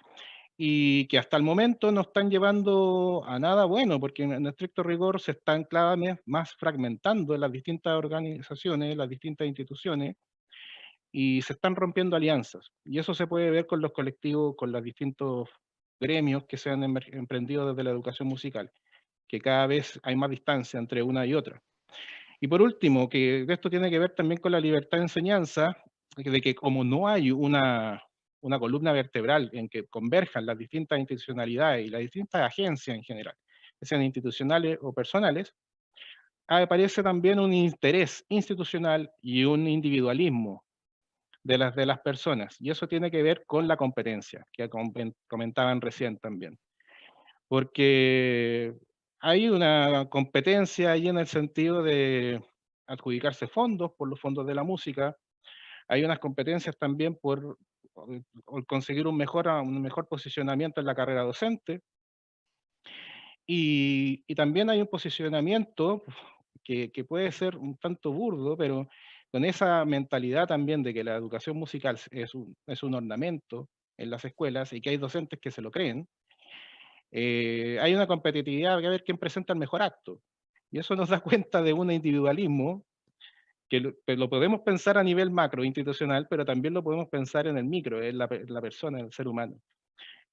S5: y que hasta el momento no están llevando a nada bueno, porque en estricto rigor se están cada vez más fragmentando en las distintas organizaciones, las distintas instituciones, y se están rompiendo alianzas. Y eso se puede ver con los colectivos, con los distintos gremios que se han emprendido desde la educación musical, que cada vez hay más distancia entre una y otra. Y por último, que esto tiene que ver también con la libertad de enseñanza, de que como no hay una columna vertebral en que converjan las distintas institucionalidades y las distintas agencias en general, sean institucionales o personales, aparece también un interés institucional y un individualismo de las personas. Y eso tiene que ver con la competencia, que comentaban recién también. Porque hay una competencia ahí en el sentido de adjudicarse fondos por los fondos de la música. Hay unas competencias también por conseguir un mejor posicionamiento en la carrera docente. Y también hay un posicionamiento que puede ser un tanto burdo, pero con esa mentalidad también de que la educación musical es un ornamento en las escuelas y que hay docentes que se lo creen, hay una competitividad a ver quién presenta el mejor acto. Y eso nos da cuenta de un individualismo que lo podemos pensar a nivel macro, institucional, pero también lo podemos pensar en el micro, en la persona, en el ser humano.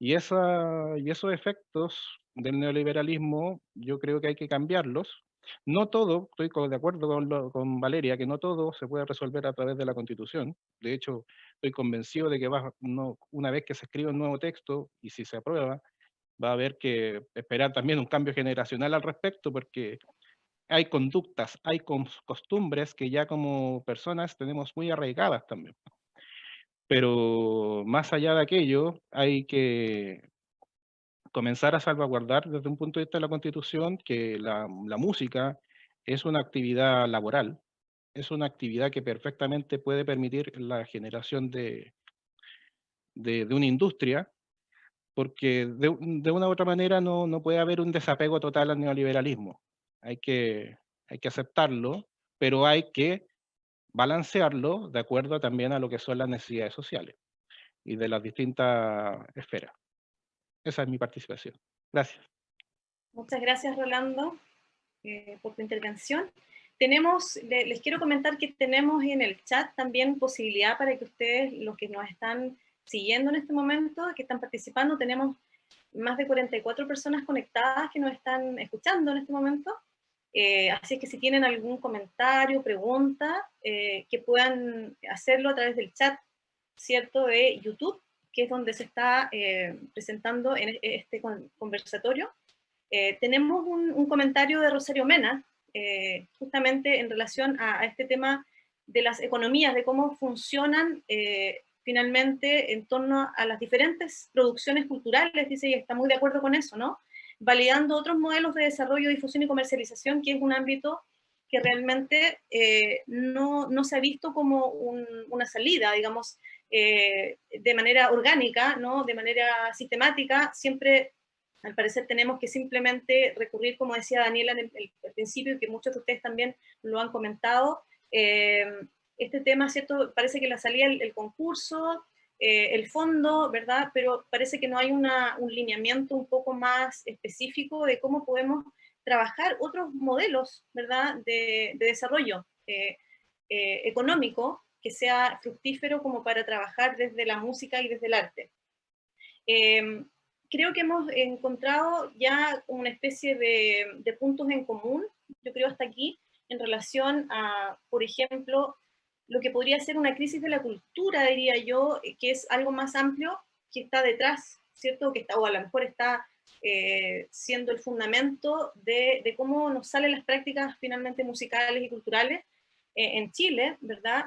S5: Y esos efectos del neoliberalismo yo creo que hay que cambiarlos. No todo, estoy de acuerdo con Valeria, que no todo se puede resolver a través de la Constitución. De hecho, estoy convencido de que una vez que se escribe un nuevo texto y si se aprueba, va a haber que esperar también un cambio generacional al respecto, porque hay conductas, hay costumbres que ya como personas tenemos muy arraigadas también. Pero más allá de aquello, hay que comenzar a salvaguardar desde un punto de vista de la Constitución que la música es una actividad laboral, es una actividad que perfectamente puede permitir la generación de una industria, porque de una u otra manera no puede haber un desapego total al neoliberalismo. Hay que aceptarlo, pero hay que balancearlo de acuerdo también a lo que son las necesidades sociales y de las distintas esferas. Esa es mi participación. Gracias.
S1: Muchas gracias, Rolando, por tu intervención. Les quiero comentar que tenemos en el chat también posibilidad para que ustedes, los que nos están siguiendo en este momento, que están participando, tenemos más de 44 personas conectadas que nos están escuchando en este momento. Así es que si tienen algún comentario, pregunta, que puedan hacerlo a través del chat, ¿cierto?, de YouTube, que es donde se está presentando en este conversatorio. Tenemos un comentario de Rosario Mena, justamente en relación a este tema de las economías, de cómo funcionan finalmente en torno a las diferentes producciones culturales, dice, y está muy de acuerdo con eso, ¿no? Validando otros modelos de desarrollo, difusión y comercialización, que es un ámbito que realmente no se ha visto como una salida, digamos, de manera orgánica, ¿no? De manera sistemática. Siempre, al parecer, tenemos que simplemente recurrir, como decía Daniela en el principio, y que muchos de ustedes también lo han comentado, este tema, ¿cierto? Parece que la salida, el concurso, el fondo, ¿verdad? Pero parece que no hay un lineamiento un poco más específico de cómo podemos trabajar otros modelos, ¿verdad?, de desarrollo económico que sea fructífero como para trabajar desde la música y desde el arte. Creo que hemos encontrado ya una especie de puntos en común, yo creo hasta aquí, en relación a, por ejemplo, lo que podría ser una crisis de la cultura, diría yo, que es algo más amplio, que está detrás, ¿cierto? Que está, o a lo mejor está siendo el fundamento de cómo nos salen las prácticas finalmente musicales y culturales en Chile, ¿verdad?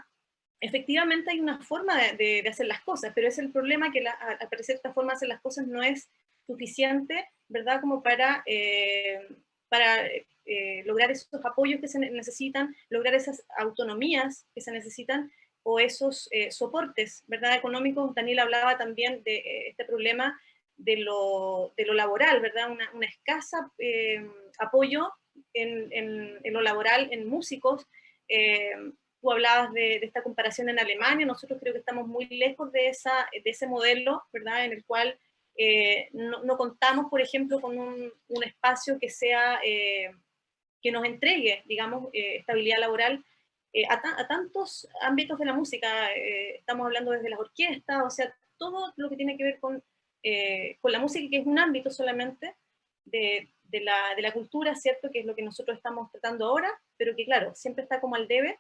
S1: Efectivamente hay una forma de hacer las cosas, pero es el problema que al parecer esta forma de hacer las cosas no es suficiente, ¿verdad? Como para lograr esos apoyos que se necesitan, lograr esas autonomías que se necesitan, o esos soportes, ¿verdad?, económicos. Daniel hablaba también de este problema de lo laboral, ¿verdad? Una escasa apoyo en lo laboral, en músicos. Tú hablabas de esta comparación en Alemania. Nosotros creo que estamos muy lejos de ese modelo, ¿verdad?, en el cual no contamos, por ejemplo, con un espacio que sea, que nos entregue, digamos, estabilidad laboral a tantos ámbitos de la música. Estamos hablando desde las orquestas, o sea, todo lo que tiene que ver con la música, que es un ámbito solamente de la cultura, ¿cierto? Que es lo que nosotros estamos tratando ahora, pero que claro, siempre está como al debe.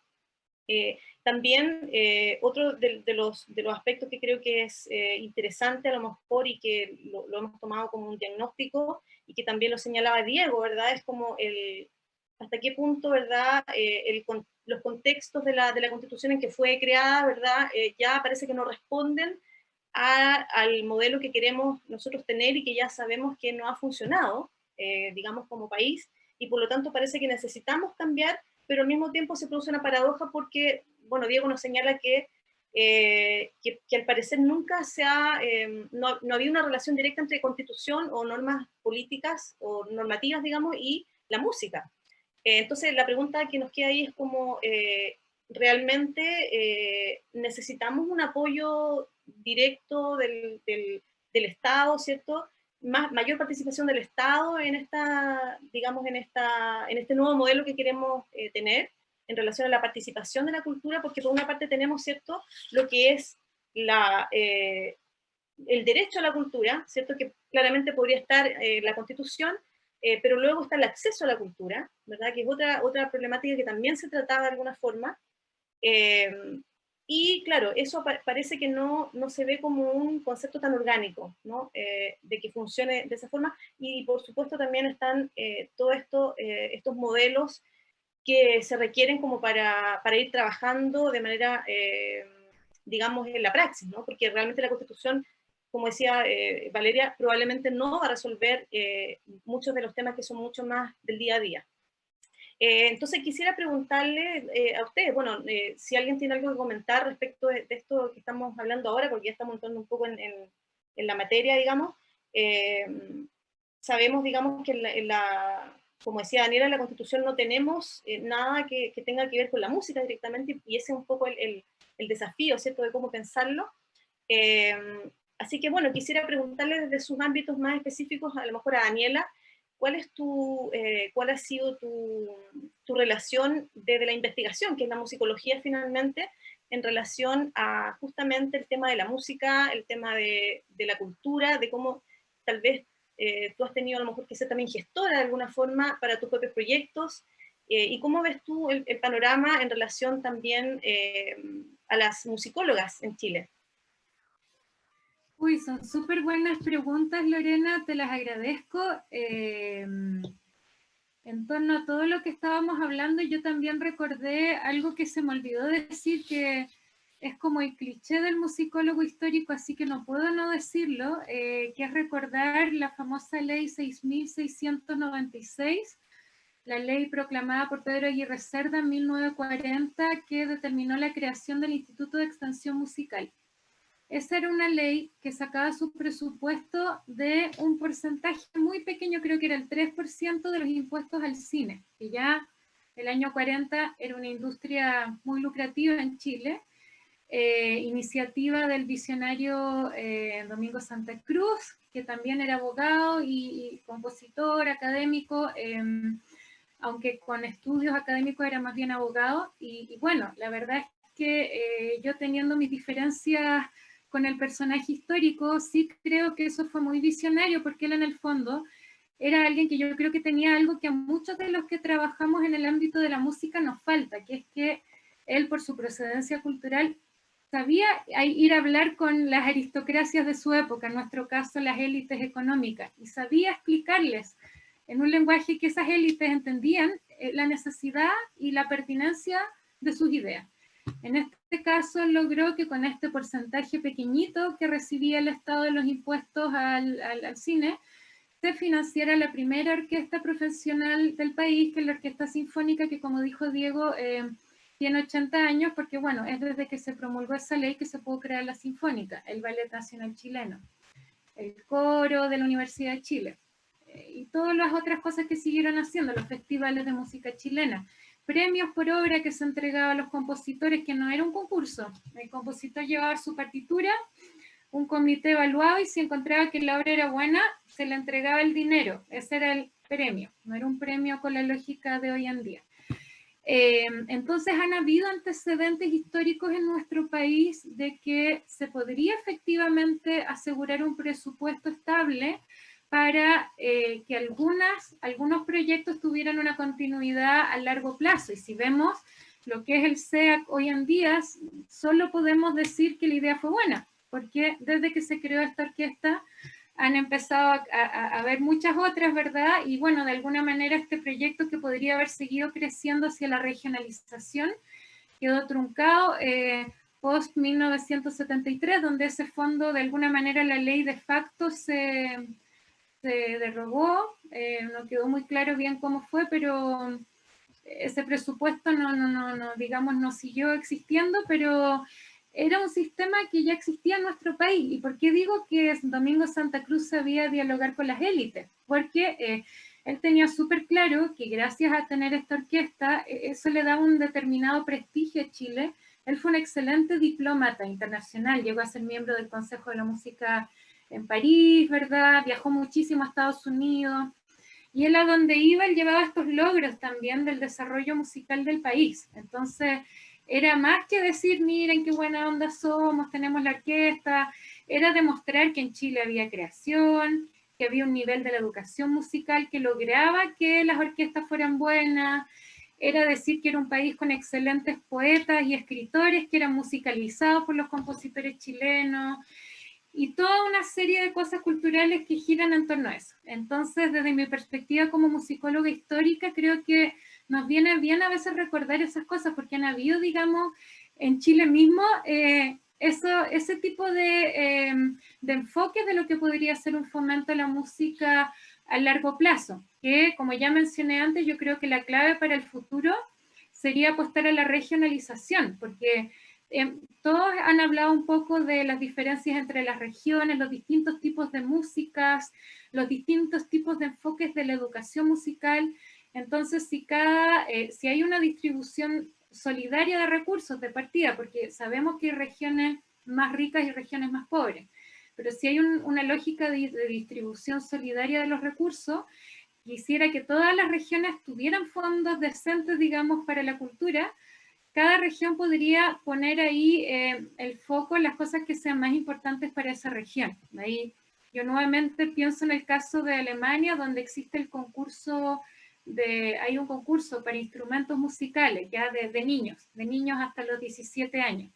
S1: También otro de los aspectos que creo que es interesante a lo mejor y que lo hemos tomado como un diagnóstico y que también lo señalaba Diego, ¿verdad? Es como hasta qué punto, ¿verdad? Los contextos de la Constitución en que fue creada, ¿verdad? Ya parece que no responden al modelo que queremos nosotros tener y que ya sabemos que no ha funcionado, digamos, como país, y por lo tanto parece que necesitamos cambiar, pero al mismo tiempo se produce una paradoja porque, bueno, Diego nos señala que al parecer nunca no había una relación directa entre constitución o normas políticas o normativas, digamos, y la música. Entonces la pregunta que nos queda ahí es como, ¿realmente necesitamos un apoyo directo del Estado, ¿cierto? Mayor participación del Estado en digamos, en este nuevo modelo que queremos tener en relación a la participación de la cultura, porque por una parte tenemos, ¿cierto?, lo que es el derecho a la cultura, ¿cierto?, que claramente podría estar en la Constitución, pero luego está el acceso a la cultura, ¿verdad?, que es otra problemática que también se trataba de alguna forma, y claro, eso parece que no se ve como un concepto tan orgánico, ¿no? De que funcione de esa forma, y por supuesto también están todos estos modelos que se requieren como para ir trabajando de manera, digamos, en la praxis, ¿no? Porque realmente la Constitución, como decía Valeria, probablemente no va a resolver muchos de los temas que son mucho más del día a día. Entonces quisiera preguntarle a ustedes, bueno, si alguien tiene algo que comentar respecto de esto que estamos hablando ahora, porque ya estamos entrando un poco en la materia, digamos. Sabemos, digamos, que como decía Daniela, en la Constitución no tenemos nada que tenga que ver con la música directamente, y ese es un poco el desafío, ¿cierto?, de cómo pensarlo. Así que, bueno, quisiera preguntarle desde sus ámbitos más específicos, a lo mejor a Daniela, ¿cuál ha sido tu relación desde la investigación, que es la musicología finalmente, en relación a justamente el tema de la música, el tema de la cultura, de cómo tal vez tú has tenido a lo mejor que ser también gestora de alguna forma para tus propios proyectos, y cómo ves tú el panorama en relación también a las musicólogas en Chile?
S2: Uy, son súper buenas preguntas, Lorena, te las agradezco. En torno a todo lo que estábamos hablando, yo también recordé algo que se me olvidó decir, que es como el cliché del musicólogo histórico, así que no puedo no decirlo, que es recordar la famosa ley 6.696, la ley proclamada por Pedro Aguirre Cerda en 1940, que determinó la creación del Instituto de Extensión Musical. Esa era una ley que sacaba su presupuesto de un porcentaje muy pequeño, creo que era el 3% de los impuestos al cine, que ya el año 40 era una industria muy lucrativa en Chile. Iniciativa del visionario Domingo Santa Cruz, que también era abogado y compositor, académico, aunque con estudios académicos era más bien abogado. Y bueno, la verdad es que yo, teniendo mis diferencias con el personaje histórico, sí creo que eso fue muy visionario, porque él en el fondo era alguien que yo creo que tenía algo que a muchos de los que trabajamos en el ámbito de la música nos falta, que es que él, por su procedencia cultural, sabía ir a hablar con las aristocracias de su época, en nuestro caso las élites económicas, y sabía explicarles en un lenguaje que esas élites entendían la necesidad y la pertinencia de sus ideas. En este caso logró que con este porcentaje pequeñito que recibía el Estado de los impuestos al cine, se financiara la primera orquesta profesional del país, que es la Orquesta Sinfónica, que, como dijo Diego, tiene 80 años, porque bueno, es desde que se promulgó esa ley que se pudo crear la Sinfónica, el Ballet Nacional Chileno, el coro de la Universidad de Chile, y todas las otras cosas que siguieron haciendo, los festivales de música chilena, premios por obra que se entregaba a los compositores, que no era un concurso, el compositor llevaba su partitura, un comité evaluaba, y si encontraba que la obra era buena, se le entregaba el dinero. Ese era el premio, no era un premio con la lógica de hoy en día. Entonces han habido antecedentes históricos en nuestro país de que se podría efectivamente asegurar un presupuesto estable para que algunos proyectos tuvieran una continuidad a largo plazo. Y si vemos lo que es el SEAC hoy en día, solo podemos decir que la idea fue buena, porque desde que se creó esta orquesta han empezado a haber muchas otras, ¿verdad? Y bueno, de alguna manera este proyecto que podría haber seguido creciendo hacia la regionalización quedó truncado post 1973, donde ese fondo, de alguna manera, la ley de facto se derogó, no quedó muy claro bien cómo fue, pero ese presupuesto digamos, no siguió existiendo, pero era un sistema que ya existía en nuestro país. ¿Y por qué digo que Domingo Santa Cruz sabía dialogar con las élites? Porque él tenía súper claro que gracias a tener esta orquesta, eso le daba un determinado prestigio a Chile. Él fue un excelente diplomata internacional, llegó a ser miembro del Consejo de la Música en París, ¿verdad? Viajó muchísimo a Estados Unidos. Y él a donde iba, él llevaba estos logros también del desarrollo musical del país. Entonces, era más que decir, miren qué buena onda somos, tenemos la orquesta, era demostrar que en Chile había creación, que había un nivel de la educación musical que lograba que las orquestas fueran buenas, era decir que era un país con excelentes poetas y escritores que eran musicalizados por los compositores chilenos, y toda una serie de cosas culturales que giran en torno a eso. Entonces, desde mi perspectiva como musicóloga histórica, creo que nos viene bien a veces recordar esas cosas, porque han habido, digamos, en Chile mismo, ese tipo de enfoque de lo que podría ser un fomento a la música a largo plazo, que, como ya mencioné antes, yo creo que la clave para el futuro sería apostar a la regionalización, porque todos han hablado un poco de las diferencias entre las regiones, los distintos tipos de músicas, los distintos tipos de enfoques de la educación musical. Entonces, si hay una distribución solidaria de recursos de partida, porque sabemos que hay regiones más ricas y regiones más pobres, pero si hay una lógica de distribución solidaria de los recursos, quisiera que todas las regiones tuvieran fondos decentes, digamos, para la cultura. Cada región podría poner ahí el foco en las cosas que sean más importantes para esa región. Ahí yo nuevamente pienso en el caso de Alemania, donde existe el concurso, hay un concurso para instrumentos musicales, ya de niños hasta los 17 años.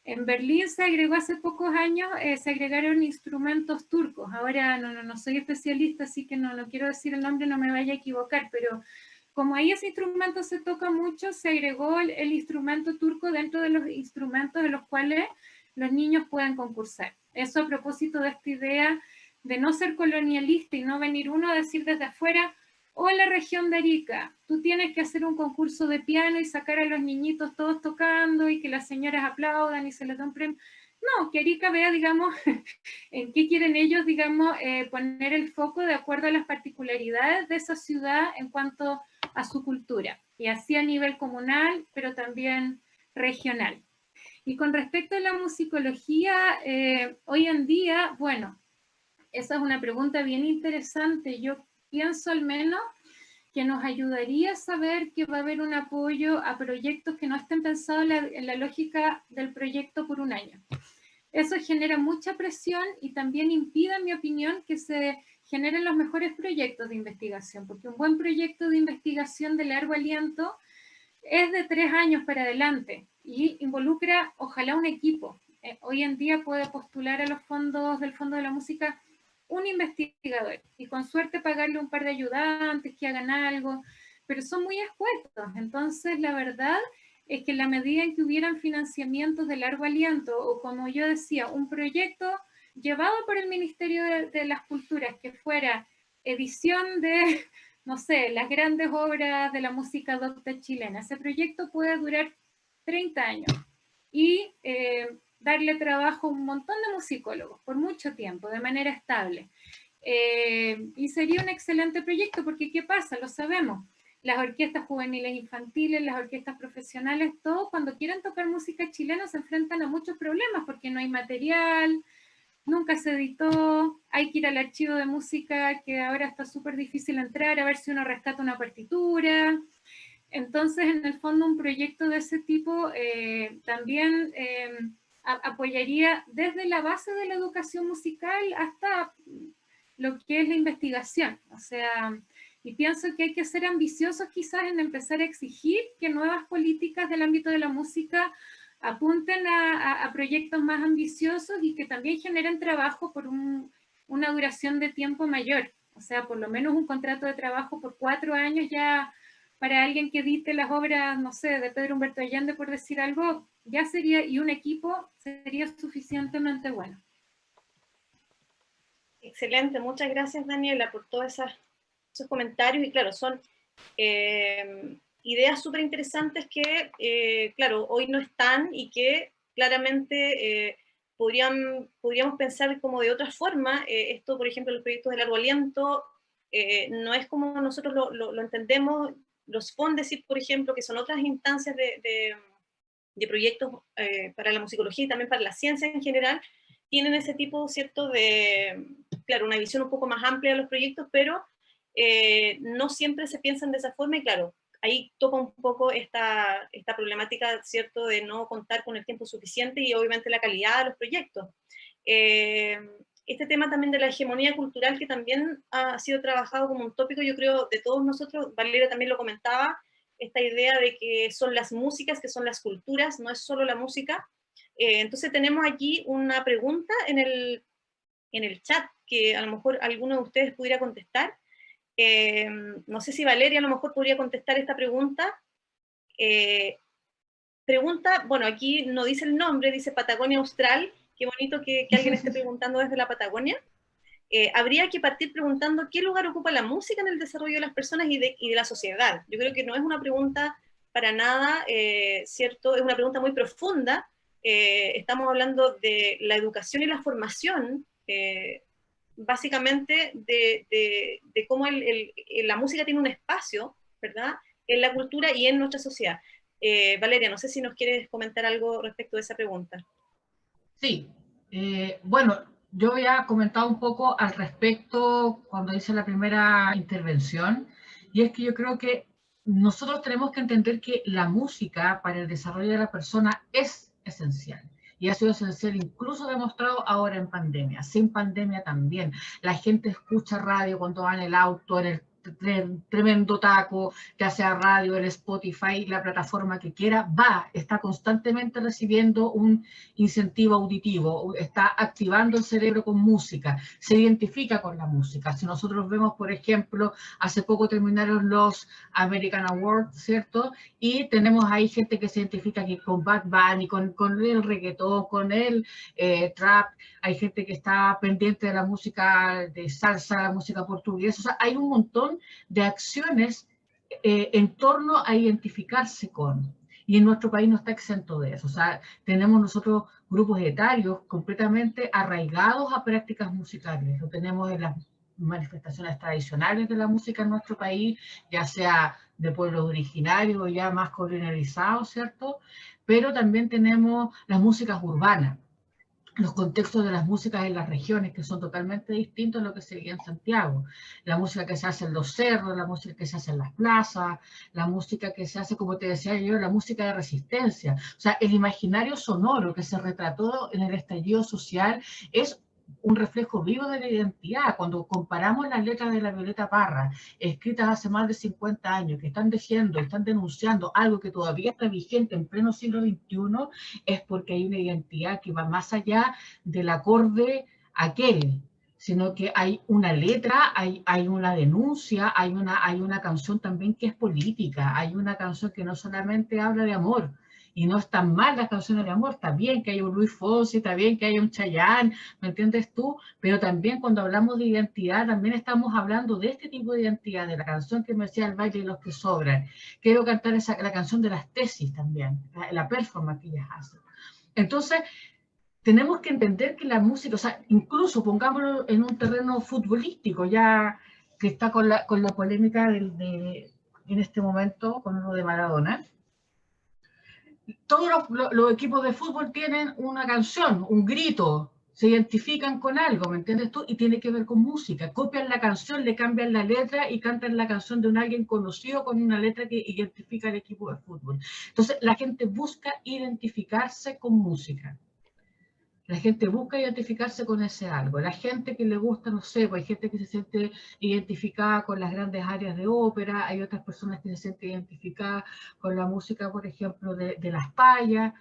S2: En Berlín se agregó hace pocos años, se agregaron instrumentos turcos. Ahora no soy especialista, así que no quiero decir el nombre, no me vaya a equivocar, pero como ahí ese instrumento se toca mucho, se agregó el instrumento turco dentro de los instrumentos de los cuales los niños pueden concursar. Eso a propósito de esta idea de no ser colonialista y no venir uno a decir desde afuera, hola región de Arica, tú tienes que hacer un concurso de piano y sacar a los niñitos todos tocando y que las señoras aplaudan y se les da un premio. No, que Arica vea, digamos, en qué quieren ellos, digamos, poner el foco de acuerdo a las particularidades de esa ciudad en cuanto a su cultura, y así a nivel comunal, pero también regional. Y con respecto a la musicología, hoy en día, bueno, esa es una pregunta bien interesante. Yo pienso al menos que nos ayudaría a saber que va a haber un apoyo a proyectos que no estén pensados en la lógica del proyecto por un año. Eso genera mucha presión y también impide, en mi opinión, que se generen los mejores proyectos de investigación, porque un buen proyecto de investigación de largo aliento es de 3 años para adelante y involucra, ojalá, un equipo. Hoy en día puede postular a los fondos del Fondo de la Música un investigador y con suerte pagarle un par de ayudantes que hagan algo, pero son muy escuetos. Entonces, la verdad es que en la medida en que hubieran financiamientos de largo aliento, o como yo decía, un proyecto llevado por el Ministerio de las Culturas, que fuera edición de, no sé, las grandes obras de la música docta chilena, ese proyecto puede durar 30 años y darle trabajo a un montón de musicólogos por mucho tiempo, de manera estable. Y sería un excelente proyecto porque, ¿qué pasa? Lo sabemos. Las orquestas juveniles infantiles, las orquestas profesionales, todos cuando quieren tocar música chilena se enfrentan a muchos problemas porque no hay material, nunca se editó, hay que ir al archivo de música que ahora está súper difícil entrar a ver si uno rescata una partitura. Entonces, en el fondo, un proyecto de ese tipo también apoyaría desde la base de la educación musical hasta lo que es la investigación. O sea, y pienso que hay que ser ambiciosos quizás en empezar a exigir que nuevas políticas del ámbito de la música apunten a proyectos más ambiciosos y que también generen trabajo por una duración de tiempo mayor. O sea, por lo menos un contrato de trabajo por 4 años ya para alguien que edite las obras, no sé, de Pedro Humberto Allende, por decir algo, ya sería, y un equipo sería suficientemente bueno.
S1: Excelente, muchas gracias Daniela por todos esos comentarios, y claro, son ideas súper interesantes que, claro, hoy no están y que claramente podríamos pensar como de otra forma. Esto, por ejemplo, los proyectos de largo aliento, no es como nosotros lo entendemos. Los FONDESIP, por ejemplo, que son otras instancias de proyectos para la musicología y también para la ciencia en general, tienen ese tipo, ¿cierto?, claro, una visión un poco más amplia de los proyectos, pero no siempre se piensan de esa forma, y claro, ahí toca un poco esta problemática, ¿cierto?, de no contar con el tiempo suficiente y obviamente la calidad de los proyectos. Este tema también de la hegemonía cultural, que también ha sido trabajado como un tópico, yo creo, de todos nosotros. Valeria también lo comentaba, esta idea de que son las músicas, que son las culturas, no es solo la música. Entonces tenemos aquí una pregunta en el chat, que a lo mejor alguno de ustedes pudiera contestar. No sé si Valeria a lo mejor podría contestar esta pregunta. Pregunta, bueno, aquí no dice el nombre, dice Patagonia Austral. Qué bonito que alguien esté preguntando desde la Patagonia. Habría que partir preguntando qué lugar ocupa la música en el desarrollo de las personas y de la sociedad. Yo creo que no es una pregunta para nada, ¿cierto? Es una pregunta muy profunda. Estamos hablando de la educación y la formación, básicamente de cómo la música tiene un espacio, ¿verdad?, en la cultura y en nuestra sociedad. Valeria, no sé si nos quieres comentar algo respecto de esa pregunta.
S4: Sí, bueno, yo había comentado un poco al respecto cuando hice la primera intervención, y es que yo creo que nosotros tenemos que entender que la música para el desarrollo de la persona es esencial. Y ha sido esencial, incluso demostrado ahora en pandemia. Sin pandemia también. La gente escucha radio cuando va en el auto, en el tremendo taco, ya sea radio, el Spotify, la plataforma que quiera, está constantemente recibiendo un incentivo auditivo, está activando el cerebro con música, se identifica con la música. Si nosotros vemos, por ejemplo, hace poco terminaron los American Awards, ¿cierto? Y tenemos ahí gente que se identifica aquí con Bad Bunny, con el reggaetón, con el trap. Hay gente que está pendiente de la música de salsa, la música portuguesa. O sea, hay un montón de acciones en torno a identificarse con. Y en nuestro país no está exento de eso. O sea, tenemos nosotros grupos etarios completamente arraigados a prácticas musicales. Lo tenemos en las manifestaciones tradicionales de la música en nuestro país, ya sea de pueblos originarios o ya más colonializados, ¿cierto? Pero también tenemos las músicas urbanas, los contextos de las músicas en las regiones, que son totalmente distintos a lo que se veía en Santiago. La música que se hace en los cerros, la música que se hace en las plazas, la música que se hace, como te decía yo, la música de resistencia. O sea, el imaginario sonoro que se retrató en el estallido social es un reflejo vivo de la identidad. Cuando comparamos las letras de la Violeta Parra, escritas hace más de 50 años, que están diciendo, están denunciando algo que todavía está vigente en pleno siglo XXI, es porque hay una identidad que va más allá del acorde aquel, sino que hay una letra, hay una denuncia, hay una canción también que es política, hay una canción que no solamente habla de amor. Y no están mal las canciones de amor, está bien que haya un Luis Fonsi, está bien que haya un Chayanne, ¿me entiendes tú? Pero también cuando hablamos de identidad, también estamos hablando de este tipo de identidad, de la canción que me decía El baile de los que sobran. Quiero cantar la canción de las tesis también, la performance que ellas hacen. Entonces, tenemos que entender que la música, o sea, incluso pongámoslo en un terreno futbolístico, ya que está con la polémica en este momento, con lo de Maradona. Todos los equipos de fútbol tienen una canción, un grito, se identifican con algo, ¿me entiendes tú? Y tiene que ver con música. Copian la canción, le cambian la letra y cantan la canción de un alguien conocido con una letra que identifica al equipo de fútbol. Entonces, la gente busca identificarse con música. La gente busca identificarse con ese algo. La gente que le gusta, no sé, pues hay gente que se siente identificada con las grandes áreas de ópera, hay otras personas que se sienten identificadas con la música, por ejemplo, de las payas.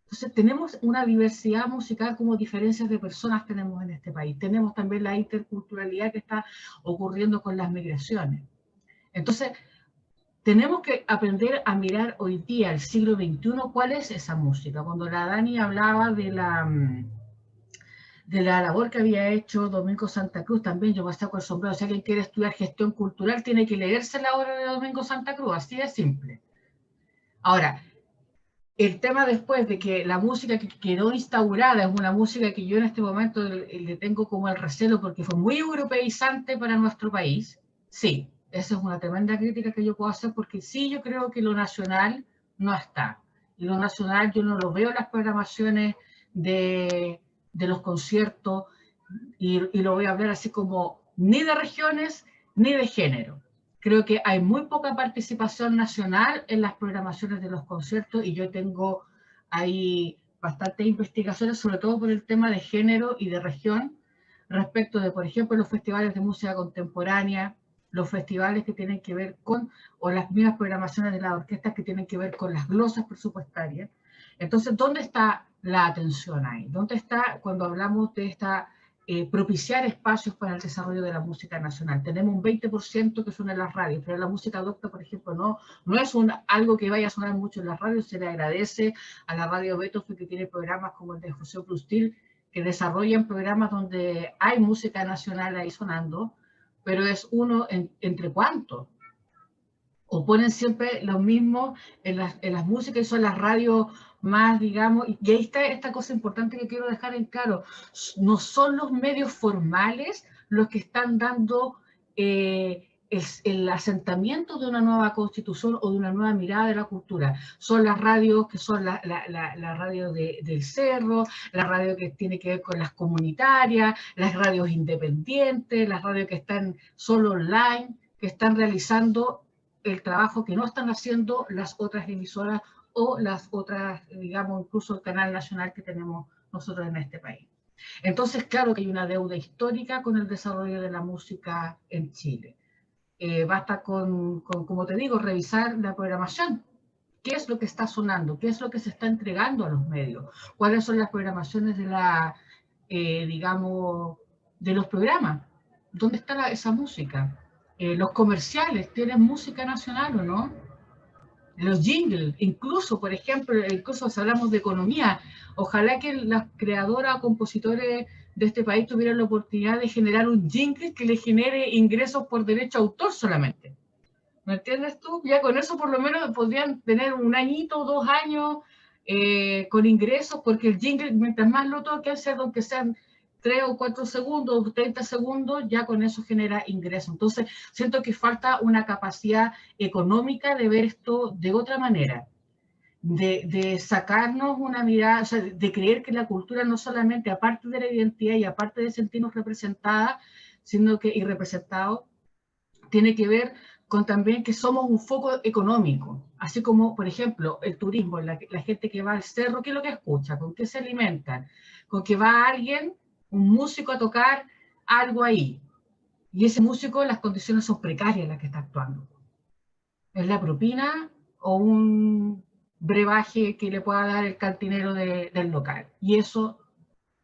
S4: Entonces tenemos una diversidad musical como diferencias de personas tenemos en este país. Tenemos también la interculturalidad que está ocurriendo con las migraciones. Entonces, tenemos que aprender a mirar hoy día, el siglo XXI, cuál es esa música. Cuando la Dani hablaba de la labor que había hecho Domingo Santa Cruz, también yo me saco el sombrero. Si alguien quiere estudiar gestión cultural, tiene que leerse la obra de Domingo Santa Cruz, así de simple. Ahora, el tema después de que la música que quedó instaurada es una música que yo en este momento le tengo como el recelo porque fue muy europeizante para nuestro país, sí, esa es una tremenda crítica que yo puedo hacer porque sí, yo creo que lo nacional no está. Y lo nacional yo no lo veo en las programaciones de los conciertos y lo voy a hablar así como ni de regiones ni de género. Creo que hay muy poca participación nacional en las programaciones de los conciertos y yo tengo ahí bastantes investigaciones, sobre todo por el tema de género y de región, respecto de, por ejemplo, los festivales de música contemporánea, los festivales que tienen que ver con, o las mismas programaciones de las orquestas que tienen que ver con las glosas presupuestarias. Entonces, ¿dónde está la atención ahí? ¿Dónde está cuando hablamos de esta propiciar espacios para el desarrollo de la música nacional? Tenemos un 20% que suena en las radios, pero la música docta, por ejemplo, no es algo que vaya a sonar mucho en las radios. Se le agradece a la radio Beethoven que tiene programas como el de José Brustil, que desarrollan programas donde hay música nacional ahí sonando, pero es uno entre cuántos. O ponen siempre lo mismo en las músicas y son las radios más, digamos, y ahí está esta cosa importante que quiero dejar en claro, no son los medios formales los que están dando el asentamiento de una nueva constitución o de una nueva mirada de la cultura. Son las radios que son la radio del Cerro, la radio que tiene que ver con las comunitarias, las radios independientes, las radios que están solo online, que están realizando el trabajo que no están haciendo las otras emisoras o las otras, digamos, incluso el canal nacional que tenemos nosotros en este país. Entonces, claro que hay una deuda histórica con el desarrollo de la música en Chile. Basta con, como te digo, revisar la programación. ¿Qué es lo que está sonando? ¿Qué es lo que se está entregando a los medios? ¿Cuáles son las programaciones de digamos, de los programas? ¿Dónde está esa música? Los comerciales, ¿tienen música nacional o no? Los jingles, incluso, por ejemplo, incluso si hablamos de economía, ojalá que las creadoras o compositores de este país tuvieran la oportunidad de generar un jingle que le genere ingresos por derecho a autor solamente. ¿Me entiendes tú? Ya con eso por lo menos podrían tener un añito, 2 años con ingresos, porque el jingle, mientras más lo toquen, aunque sean 3 o 4 segundos, 30 segundos, ya con eso genera ingresos. Entonces, siento que falta una capacidad económica de ver esto de otra manera, de sacarnos una mirada, o sea, de creer que la cultura no solamente, aparte de la identidad y aparte de sentirnos representadas, sino que, y representados, tiene que ver con también que somos un foco económico, así como, por ejemplo, el turismo, la gente que va al cerro, ¿qué es lo que escucha? ¿Con qué se alimentan? Con que va alguien, un músico, a tocar algo ahí, y ese músico, las condiciones son precarias en las que está actuando. Es la propina o un brebaje que le pueda dar el cantinero del local, y eso...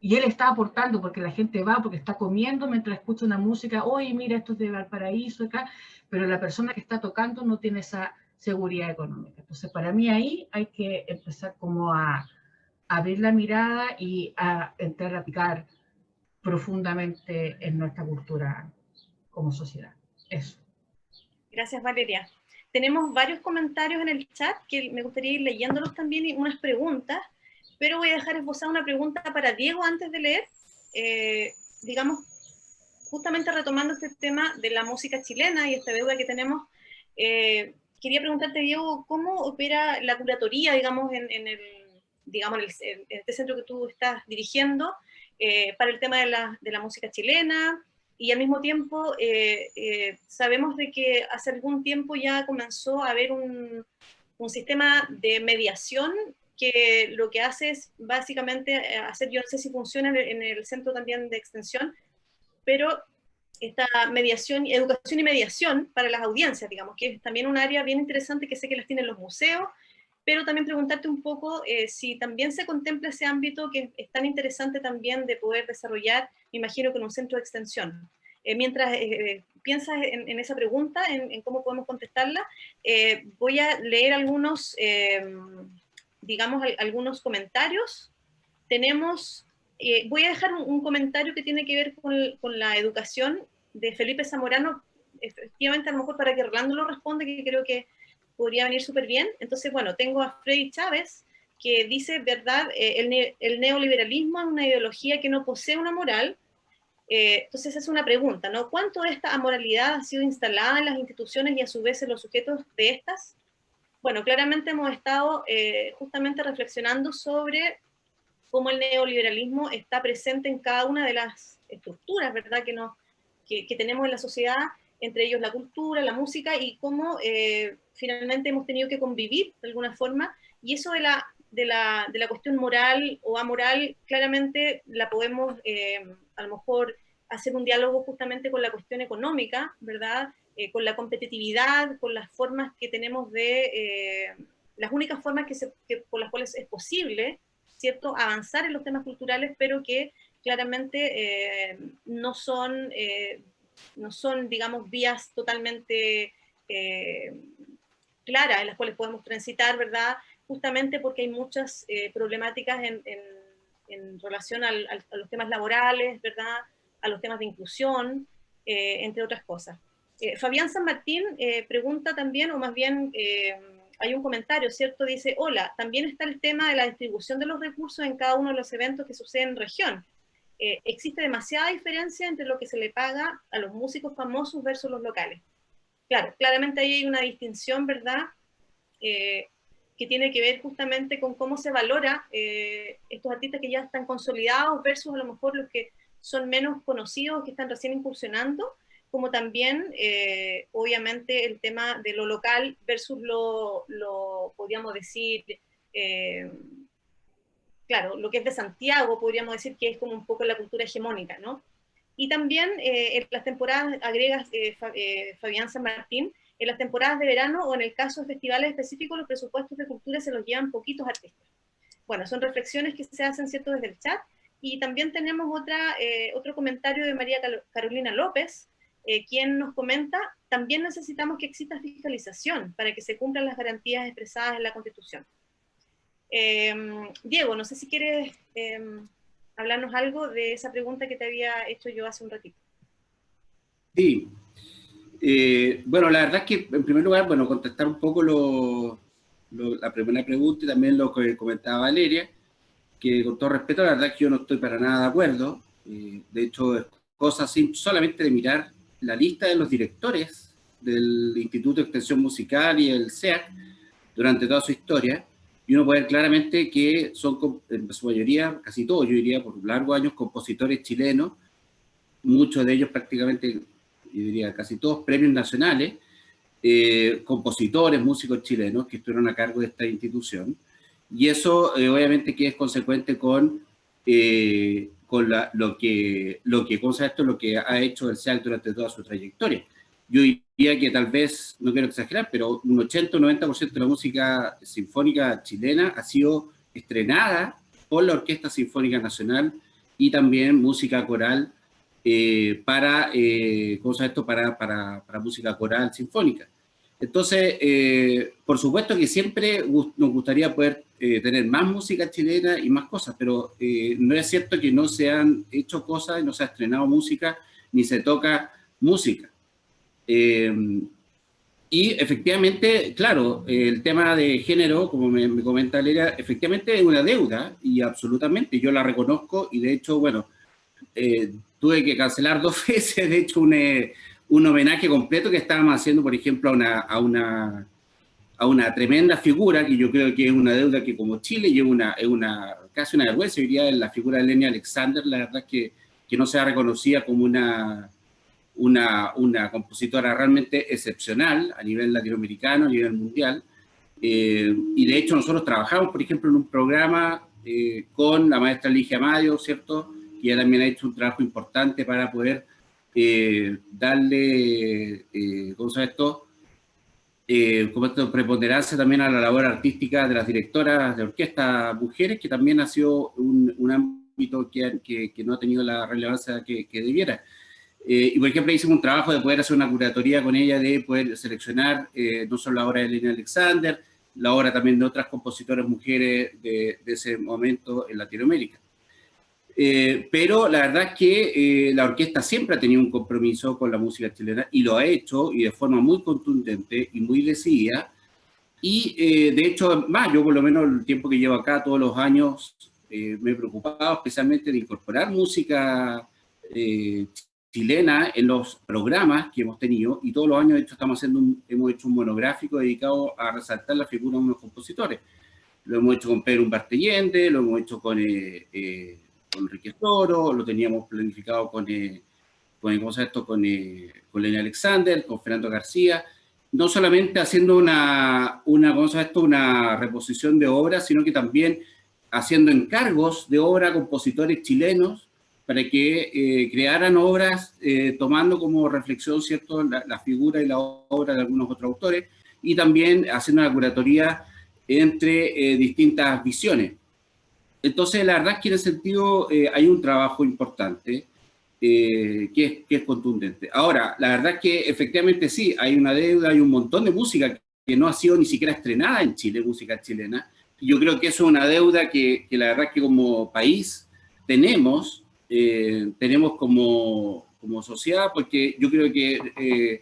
S4: Y él está aportando porque la gente va, porque está comiendo mientras escucha una música, oye, mira, esto es de Valparaíso, acá, pero la persona que está tocando no tiene esa seguridad económica. Entonces, para mí ahí hay que empezar como a abrir la mirada y a entrar a picar profundamente en nuestra cultura como sociedad. Eso.
S1: Gracias, Valeria. Tenemos varios comentarios en el chat que me gustaría ir leyéndolos también y unas preguntas. Pero voy a dejar esbozada una pregunta para Diego antes de leer. Digamos, justamente retomando este tema de la música chilena y esta deuda que tenemos, quería preguntarte, Diego, ¿cómo opera la curatoría, digamos, en este centro que tú estás dirigiendo? para el tema de la música chilena, y al mismo tiempo sabemos de que hace algún tiempo ya comenzó a haber un sistema de mediación que lo que hace es básicamente hacer, yo no sé si funciona en el centro también de extensión, pero esta mediación, educación y mediación para las audiencias, digamos, que es también un área bien interesante que sé que las tienen los museos, pero también preguntarte un poco si también se contempla ese ámbito que es tan interesante también de poder desarrollar, me imagino, con un centro de extensión. Mientras piensas en esa pregunta, en cómo podemos contestarla, voy a leer algunos, digamos, algunos comentarios. Tenemos, voy a dejar un comentario que tiene que ver con la educación de Felipe Zamorano, efectivamente a lo mejor para que Rolando lo responda, que creo que podría venir súper bien. Entonces, bueno, tengo a Freddy Chávez, que dice, ¿verdad? El neoliberalismo es una ideología que no posee una moral. Entonces es una pregunta, ¿no? ¿Cuánto de esta amoralidad ha sido instalada en las instituciones y a su vez en los sujetos de estas? Bueno, claramente hemos estado justamente reflexionando sobre cómo el neoliberalismo está presente en cada una de las estructuras, ¿verdad? Que tenemos en la sociedad, entre ellos la cultura, la música, y cómo finalmente hemos tenido que convivir de alguna forma, y eso de la cuestión moral o amoral, claramente la podemos a lo mejor hacer un diálogo justamente con la cuestión económica, ¿verdad? Con la competitividad, con las formas que tenemos las únicas formas por las cuales es posible, ¿cierto?, avanzar en los temas culturales, pero que claramente no son, digamos, vías totalmente claras en las cuales podemos transitar, ¿verdad?, justamente porque hay muchas problemáticas en relación a los temas laborales, ¿verdad?, a los temas de inclusión, entre otras cosas. Fabián San Martín pregunta también, o más bien hay un comentario, ¿cierto? Dice, hola, también está el tema de la distribución de los recursos en cada uno de los eventos que suceden en región. Existe demasiada diferencia entre lo que se le paga a los músicos famosos versus los locales. Claro, claramente ahí hay una distinción, ¿verdad?, que tiene que ver justamente con cómo se valora estos artistas que ya están consolidados versus a lo mejor los que son menos conocidos, que están recién incursionando, como también, obviamente, el tema de lo local versus lo podríamos decir, claro, lo que es de Santiago, podríamos decir que es como un poco la cultura hegemónica, ¿no? Y también en las temporadas, agregas Fabián San Martín, en las temporadas de verano o en el caso de festivales específicos, los presupuestos de cultura se los llevan poquitos artistas. Bueno, son reflexiones que se hacen, ¿cierto?, desde el chat. Y también tenemos otro comentario de María Carolina López, quien nos comenta, también necesitamos que exista fiscalización para que se cumplan las garantías expresadas en la Constitución. Diego, no sé si quieres hablarnos algo de esa pregunta que te había hecho yo hace un ratito.
S3: Sí. Bueno, la verdad es que, en primer lugar, bueno, contestar un poco la primera pregunta y también lo que comentaba Valeria, que con todo respeto, la verdad es que yo no estoy para nada de acuerdo. De hecho, es cosa solamente de mirar la lista de los directores del Instituto de Extensión Musical y el SEAC durante toda su historia, y uno puede ver claramente que son, en su mayoría, casi todos, yo diría, por largos años, compositores chilenos, muchos de ellos prácticamente, yo diría casi todos, premios nacionales, compositores, músicos chilenos que estuvieron a cargo de esta institución. Y eso obviamente que es consecuente con lo que ha hecho el SEAC durante toda su trayectoria. Yo diría que tal vez, no quiero exagerar, pero un 80 o 90% de la música sinfónica chilena ha sido estrenada por la Orquesta Sinfónica Nacional y también música coral para música coral sinfónica. Entonces, por supuesto que siempre nos gustaría poder tener más música chilena y más cosas, pero no es cierto que no se han hecho cosas, no se ha estrenado música, ni se toca música. Y efectivamente, claro, el tema de género, como me comenta Valeria, efectivamente es una deuda, y absolutamente, yo la reconozco, y de hecho, bueno, tuve que cancelar 2 veces, de hecho, un homenaje completo que estábamos haciendo, por ejemplo, a a una tremenda figura, que yo creo que es una deuda que como Chile, y casi una vergüenza, diría, en la figura de Lenia Alexander, la verdad es que no sea reconocida como una compositora realmente excepcional a nivel latinoamericano, a nivel mundial. Y de hecho nosotros trabajamos, por ejemplo, en un programa con la maestra Ligia Mayo, ¿cierto? Que ella también ha hecho un trabajo importante para poder darle, ¿cómo se llama esto? Preponderancia también a la labor artística de las directoras de orquesta mujeres, que también ha sido un ámbito que no ha tenido la relevancia que debiera. Y por ejemplo hicimos un trabajo de poder hacer una curatoría con ella, de poder seleccionar no solo la obra de Lenia Alexander, la obra también de otras compositoras mujeres de ese momento en Latinoamérica. Pero la verdad es que la orquesta siempre ha tenido un compromiso con la música chilena y lo ha hecho, y de forma muy contundente y muy decidida. Y de hecho, más, yo por lo menos el tiempo que llevo acá, todos los años, me he preocupado especialmente de incorporar música chilena en los programas que hemos tenido, y todos los años de hecho hemos hecho un monográfico dedicado a resaltar la figura de unos compositores. Lo hemos hecho con Pedro Humberto Allende, lo hemos hecho con Enrique Toro, lo teníamos planificado con Lenia Alexander, con Fernando García, no solamente haciendo una reposición de obras, sino que también haciendo encargos de obra a compositores chilenos para que crearan obras tomando como reflexión, ¿cierto?, la figura y la obra de algunos otros autores, y también haciendo una curatoría entre distintas visiones. Entonces, la verdad es que en ese sentido hay un trabajo importante que es contundente. Ahora, la verdad es que efectivamente sí, hay una deuda, hay un montón de música que no ha sido ni siquiera estrenada en Chile, música chilena. Y yo creo que eso es una deuda que la verdad es que como país tenemos como sociedad, porque yo creo que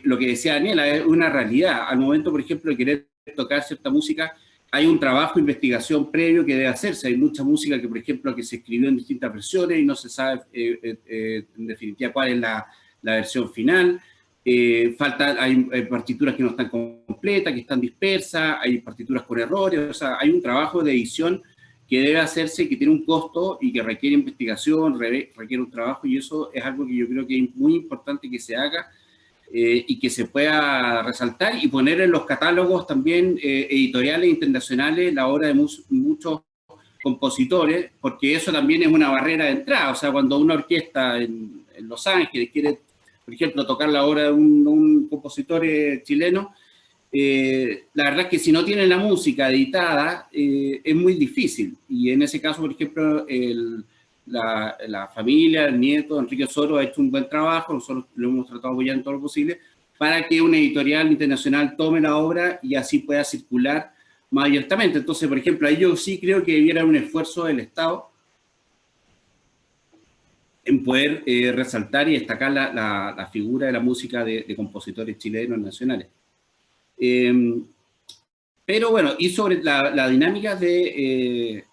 S3: lo que decía Daniela es una realidad. Al momento, por ejemplo, de querer tocar cierta música, hay un trabajo de investigación previo que debe hacerse. Hay mucha música que, por ejemplo, que se escribió en distintas versiones y no se sabe en definitiva cuál es la versión final. Hay partituras que no están completas, que están dispersas, hay partituras con errores. O sea, hay un trabajo de edición que debe hacerse, que tiene un costo y que requiere investigación, requiere un trabajo, y eso es algo que yo creo que es muy importante que se haga y que se pueda resaltar y poner en los catálogos también editoriales internacionales la obra de muchos compositores, porque eso también es una barrera de entrada. O sea, cuando una orquesta en Los Ángeles quiere, por ejemplo, tocar la obra de un compositor chileno, la verdad es que si no tienen la música editada es muy difícil. Y en ese caso, por ejemplo, la familia, el nieto, Enrique Soro, ha hecho un buen trabajo. Nosotros lo hemos tratado de apoyar en todo lo posible para que una editorial internacional tome la obra y así pueda circular más abiertamente. Entonces, por ejemplo, ahí yo sí creo que debiera haber un esfuerzo del Estado en poder resaltar y destacar la figura de la música de compositores chilenos nacionales. Pero bueno, y sobre la dinámica de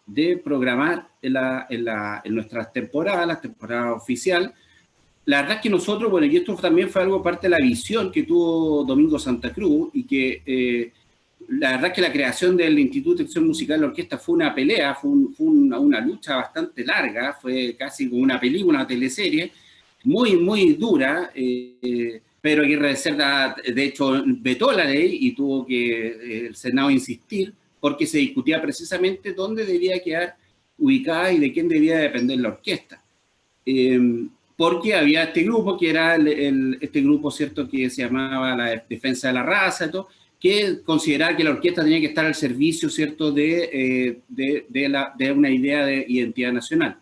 S3: programar en nuestras temporadas, la temporada oficial, la verdad es que nosotros, bueno, y esto también fue algo parte de la visión que tuvo Domingo Santa Cruz, y que la verdad es que la creación del Instituto de Extensión Musical de la Orquesta fue una pelea, fue una lucha bastante larga, fue casi como una película, una teleserie, muy, muy dura. Pedro Aguirre Cerda, de hecho, vetó la ley y tuvo que el Senado insistir, porque se discutía precisamente dónde debía quedar ubicada y de quién debía depender la orquesta. Porque había este grupo, que era este grupo, ¿cierto?, que se llamaba la Defensa de la Raza, y todo, que consideraba que la orquesta tenía que estar al servicio, ¿cierto?, de una idea de identidad nacional.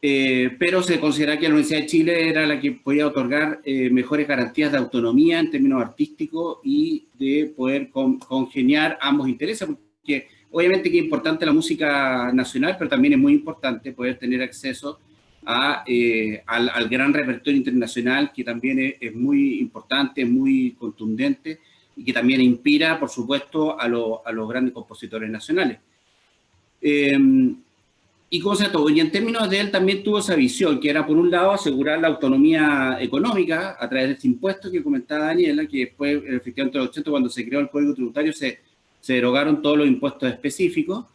S3: Pero se considera que la Universidad de Chile era la que podía otorgar mejores garantías de autonomía en términos artísticos y de poder congeniar ambos intereses, porque obviamente que es importante la música nacional, pero también es muy importante poder tener acceso al gran repertorio internacional, que también es muy importante, es muy contundente, y que también inspira, por supuesto, a los grandes compositores nacionales. Y, y en términos de él también tuvo esa visión, que era por un lado asegurar la autonomía económica a través de este impuesto que comentaba Daniela, que después, efectivamente, en los 80, cuando se creó el Código Tributario, se derogaron todos los impuestos específicos,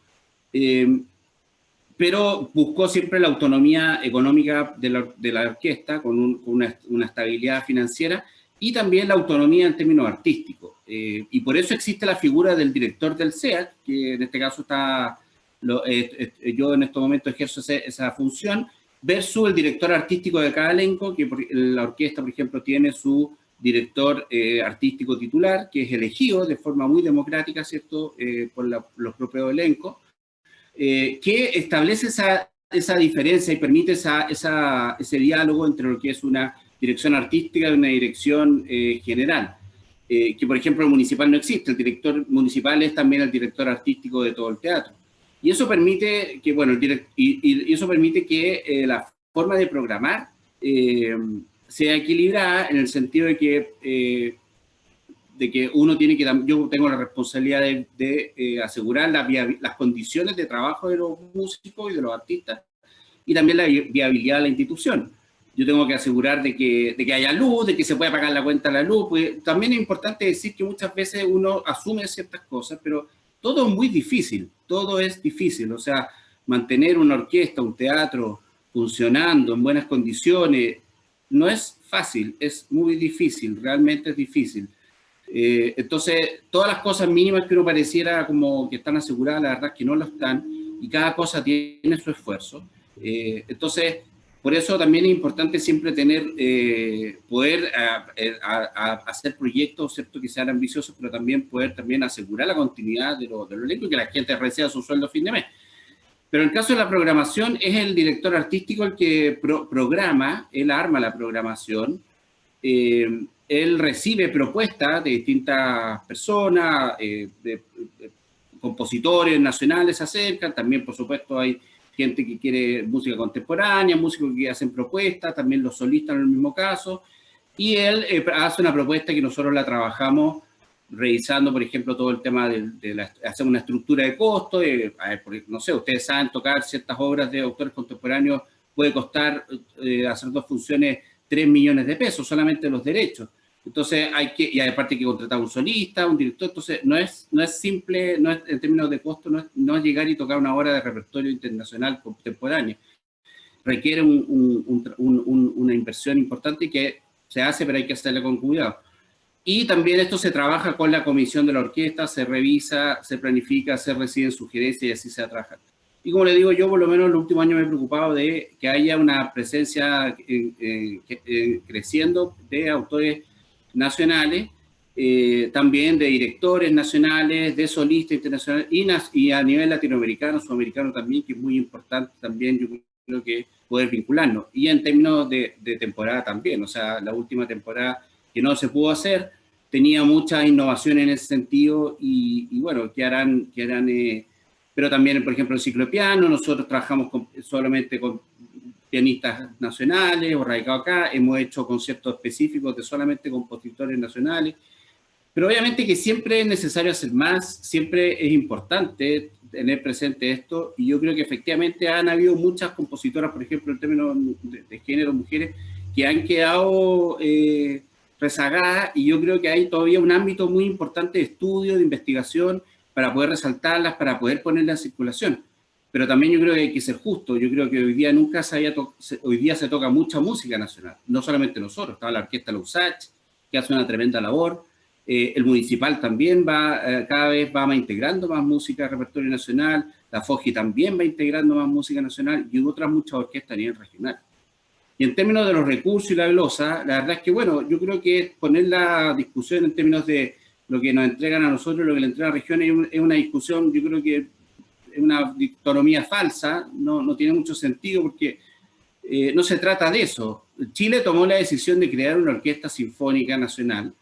S3: pero buscó siempre la autonomía económica de la orquesta, con una estabilidad financiera, y también la autonomía en términos artísticos. Y por eso existe la figura del director del SEAT, que en este caso está... yo en estos momentos ejerzo esa función, versus el director artístico de cada elenco, que la orquesta, por ejemplo, tiene su director artístico titular, que es elegido de forma muy democrática, ¿cierto?, por los propios elencos, que establece esa diferencia y permite ese diálogo entre lo que es una dirección artística y una dirección general. Que, por ejemplo, el municipal no existe, el director municipal es también el director artístico de todo el teatro. Y eso permite que, bueno, eso permite que la forma de programar sea equilibrada, en el sentido de que uno tiene que, yo tengo la responsabilidad de asegurar las condiciones de trabajo de los músicos y de los artistas, y también la viabilidad de la institución. Yo tengo que asegurar de que haya luz, de que se pueda pagar la cuenta de la luz. Pues también es importante decir que muchas veces uno asume ciertas cosas, pero todo es muy difícil, todo es difícil. O sea, mantener una orquesta, un teatro funcionando en buenas condiciones no es fácil, es muy difícil, realmente es difícil. Entonces, todas las cosas mínimas que uno pareciera como que están aseguradas, la verdad es que no lo están, y cada cosa tiene su esfuerzo. Entonces, por eso también es importante siempre poder hacer proyectos, ¿cierto?, que sean ambiciosos, pero también poder asegurar la continuidad de los elencos y que la gente reciba su sueldo a fin de mes. Pero en el caso de la programación, es el director artístico el que programa, él arma la programación, él recibe propuestas de distintas personas, de compositores nacionales se acercan, también por supuesto hay gente que quiere música contemporánea, músicos que hacen propuestas, también los solistas en el mismo caso, y él hace una propuesta que nosotros la trabajamos revisando, por ejemplo, todo el tema de hacer una estructura de costo, no sé, ustedes saben, tocar ciertas obras de autores contemporáneos puede costar hacer 2 funciones 3 millones de pesos, solamente los derechos. Entonces y aparte hay que contratar un solista, un director, entonces no es simple, no es, en términos de costo, no es llegar y tocar una obra de repertorio internacional contemporáneo. Requiere una inversión importante que se hace, pero hay que hacerla con cuidado. Y también esto se trabaja con la comisión de la orquesta, se revisa, se planifica, se reciben sugerencias y así se trabaja. Y como le digo, yo por lo menos en los últimos años me he preocupado de que haya una presencia creciendo de autores nacionales, también de directores nacionales, de solistas internacionales, y a nivel latinoamericano, sudamericano también, que es muy importante también, yo creo que poder vincularnos. Y en términos de temporada también, o sea, la última temporada que no se pudo hacer, tenía muchas innovaciones en ese sentido, y bueno, que harán pero también, por ejemplo, el ciclo de piano, nosotros trabajamos solamente con pianistas nacionales o radicados acá, hemos hecho conciertos específicos de solamente compositores nacionales, pero obviamente que siempre es necesario hacer más, siempre es importante tener presente esto, y yo creo que efectivamente han habido muchas compositoras, por ejemplo, en términos de género, mujeres, que han quedado rezagadas, y yo creo que hay todavía un ámbito muy importante de estudio, de investigación, para poder resaltarlas, para poder ponerlas en circulación. Pero también yo creo que hay que ser justo. Yo creo que hoy día hoy día se toca mucha música nacional, no solamente nosotros, estaba la orquesta Lausach, que hace una tremenda labor, el municipal también cada vez va integrando más música de repertorio nacional, la FOGI también va integrando más música nacional, y otras muchas orquestas a nivel regional. Y en términos de los recursos y la glosa, la verdad es que, bueno, yo creo que poner la discusión en términos de lo que nos entregan a nosotros, lo que le entregan a regiones, es una discusión, yo creo que es una dicotomía falsa, no tiene mucho sentido, porque no se trata de eso. Chile tomó la decisión de crear una orquesta sinfónica nacional,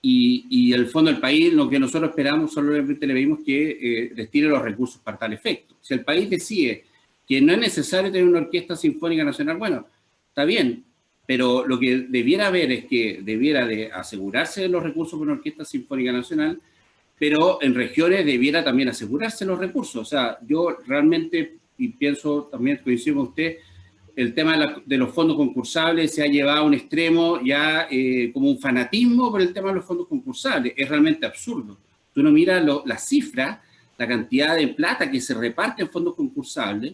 S3: y el fondo del país, lo que nosotros esperamos, solamente le pedimos que les tire los recursos para tal efecto. Si el país decide que no es necesario tener una orquesta sinfónica nacional, bueno, está bien, pero lo que debiera haber es que debiera de asegurarse de los recursos por una orquesta sinfónica nacional, pero en regiones debiera también asegurarse los recursos. O sea, yo realmente y pienso también, coincido con usted, el tema de los fondos concursables se ha llevado a un extremo ya como un fanatismo por el tema de los fondos concursables. Es realmente absurdo. Tú no miras las cifras, la cantidad de plata que se reparte en fondos concursables,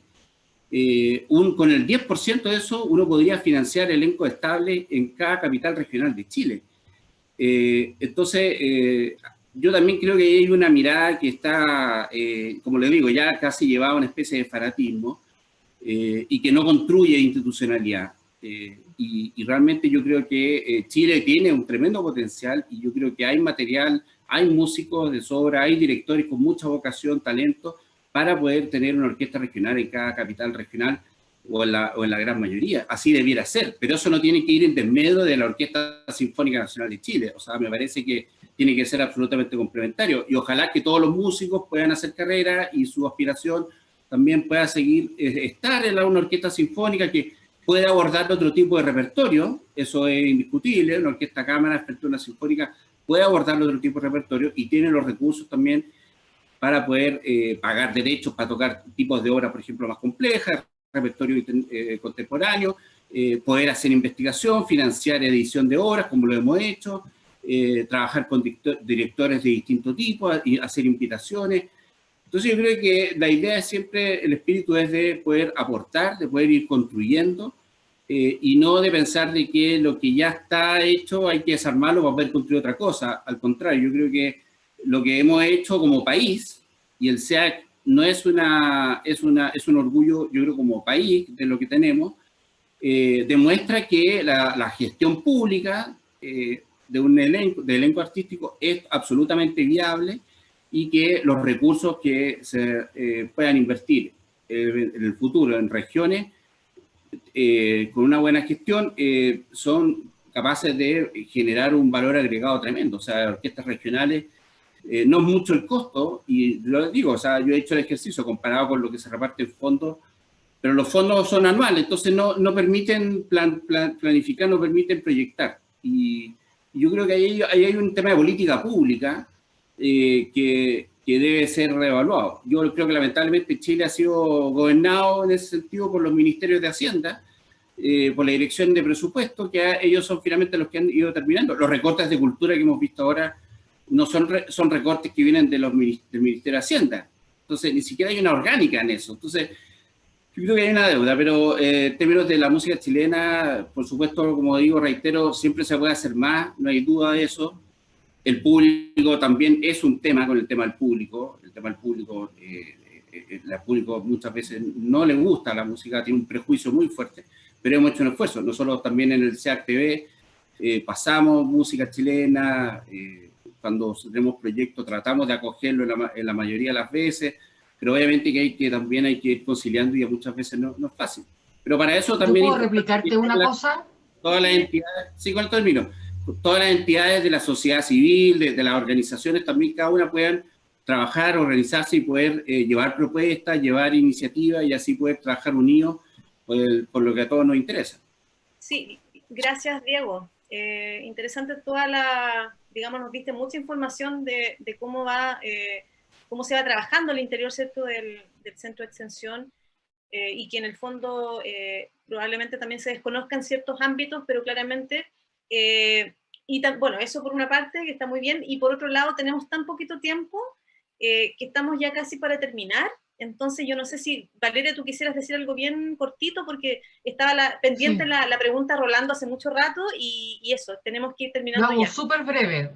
S3: con el 10% de eso uno podría financiar elenco estable en cada capital regional de Chile. Entonces, yo también creo que hay una mirada que está, como le digo, ya casi llevada a una especie de fanatismo y que no construye institucionalidad. Y realmente yo creo que Chile tiene un tremendo potencial y yo creo que hay material, hay músicos de sobra, hay directores con mucha vocación, talento, para poder tener una orquesta regional en cada capital regional o en la gran mayoría. Así debiera ser, pero eso no tiene que ir en desmedro de la Orquesta Sinfónica Nacional de Chile. O sea, me parece que tiene que ser absolutamente complementario. Y ojalá que todos los músicos puedan hacer carrera y su aspiración también pueda seguir, estar en una orquesta sinfónica que pueda abordar otro tipo de repertorio. Eso es indiscutible. Una orquesta cámara frente a una sinfónica puede abordar otro tipo de repertorio y tiene los recursos también para poder pagar derechos para tocar tipos de obras, por ejemplo, más complejas, repertorio contemporáneo, poder hacer investigación, financiar edición de obras, como lo hemos hecho, trabajar con directores de distinto tipo, y hacer invitaciones. Entonces yo creo que la idea es siempre, el espíritu es de poder aportar, de poder ir construyendo, y no de pensar de que lo que ya está hecho hay que desarmarlo para poder construir otra cosa. Al contrario, yo creo que lo que hemos hecho como país, y el SEAC no es es un orgullo, yo creo, como país de lo que tenemos, demuestra que la gestión pública de elenco artístico es absolutamente viable y que los recursos que se puedan invertir en el futuro en regiones con una buena gestión son capaces de generar un valor agregado tremendo. O sea, orquestas regionales no es mucho el costo, y lo digo, o sea, yo he hecho el ejercicio comparado con lo que se reparte en fondos, pero los fondos son anuales, entonces no permiten planificar, no permiten proyectar. Y yo creo que ahí hay un tema de política pública que debe ser reevaluado. Yo creo que lamentablemente Chile ha sido gobernado en ese sentido por los ministerios de Hacienda, por la dirección de presupuesto, que ellos son finalmente los que han ido terminando. Los recortes de cultura que hemos visto ahora no son recortes que vienen del Ministerio de Hacienda. Entonces, ni siquiera hay una orgánica en eso. Entonces, yo creo que hay una deuda, pero en términos de la música chilena, por supuesto, como digo, reitero, siempre se puede hacer más, no hay duda de eso. El público también es un tema con el tema del público. El tema del público, al público muchas veces no le gusta la música, tiene un prejuicio muy fuerte, pero hemos hecho un esfuerzo. Nosotros también en el SEAC TV pasamos música chilena, cuando tenemos proyectos tratamos de acogerlo en la mayoría de las veces, pero obviamente que también hay que ir conciliando y muchas veces no es fácil. Pero para eso también...
S4: ¿Puedo replicarte una cosa?
S3: Todas las entidades, sí, con el término, todas las entidades de la sociedad civil, de las organizaciones, también cada una puedan trabajar, organizarse y poder llevar propuestas, llevar iniciativas y así poder trabajar unidos por lo que a todos nos interesa.
S1: Sí, gracias, Diego. Interesante toda la, digamos, nos diste mucha información de cómo cómo se va trabajando al interior, ¿cierto?, del centro de extensión, y que en el fondo probablemente también se desconozcan ciertos ámbitos, pero claramente, bueno, eso por una parte, que está muy bien, y por otro lado tenemos tan poquito tiempo que estamos ya casi para terminar. Entonces yo no sé si, Valeria, tú quisieras decir algo bien cortito, porque estaba pendiente sí. la pregunta rolando hace mucho rato, y eso, tenemos que ir terminando ya.
S4: Súper breve.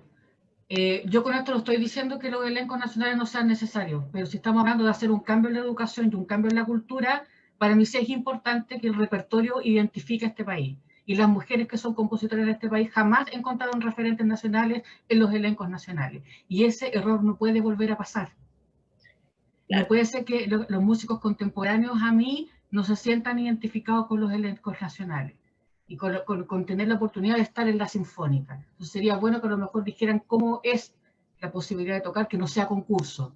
S4: Yo con esto no estoy diciendo que los elencos nacionales no sean necesarios, pero si estamos hablando de hacer un cambio en la educación y un cambio en la cultura, para mí sí es importante que el repertorio identifique a este país. Y las mujeres que son compositoras de este país jamás encontraron referentes nacionales en los elencos nacionales. Y ese error no puede volver a pasar. Claro. No puede ser que los músicos contemporáneos a mí no se sientan identificados con los elencos nacionales y con tener la oportunidad de estar en la sinfónica. Entonces sería bueno que a lo mejor dijeran cómo es la posibilidad de tocar, que no sea concurso.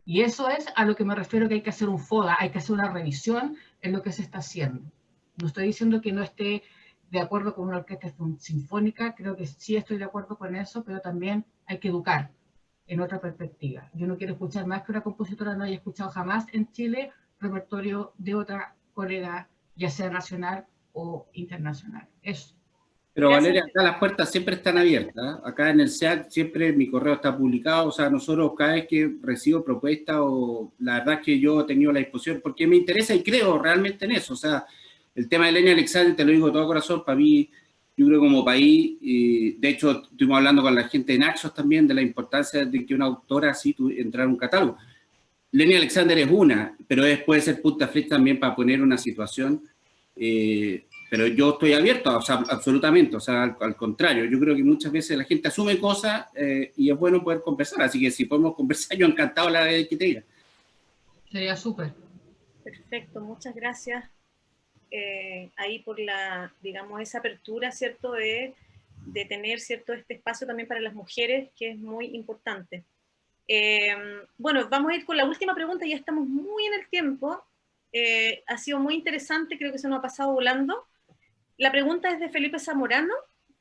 S4: Y eso es a lo que me refiero, que hay que hacer un FODA, hay que hacer una revisión en lo que se está haciendo. No estoy diciendo que no esté de acuerdo con una orquesta sinfónica, creo que sí estoy de acuerdo con eso, pero también hay que educar en otra perspectiva. Yo no quiero escuchar más que una compositora no haya escuchado jamás en Chile repertorio de otra colega, ya sea nacional o internacional. Eso.
S3: Pero
S1: Gracias.
S3: Valeria, acá las puertas siempre están abiertas, ¿eh? Acá en el SEAC siempre mi correo está publicado, o sea, nosotros cada vez que recibo propuestas, o la verdad es que yo he tenido la disposición, porque me interesa y creo realmente en eso, o sea, el tema de Lenia Alexander, te lo digo de todo corazón, para mí, yo creo como país, de hecho, estuvimos hablando con la gente de Naxos también, de la importancia de que una autora así entrara en un catálogo. Lenia Alexander es una, pero puede ser punta flecha también para poner una situación, pero yo estoy abierto, o sea, absolutamente, o sea, al contrario, yo creo que muchas veces la gente asume cosas y es bueno poder conversar, así que si podemos conversar, yo encantado la vez que te diga.
S4: Sería súper.
S1: Perfecto, muchas gracias ahí por la, digamos, esa apertura, ¿cierto?, de tener, ¿cierto?, este espacio también para las mujeres, que es muy importante. Bueno, vamos a ir con la última pregunta, ya estamos muy en el tiempo, ha sido muy interesante, creo que se nos ha pasado volando. La pregunta es de Felipe Zamorano,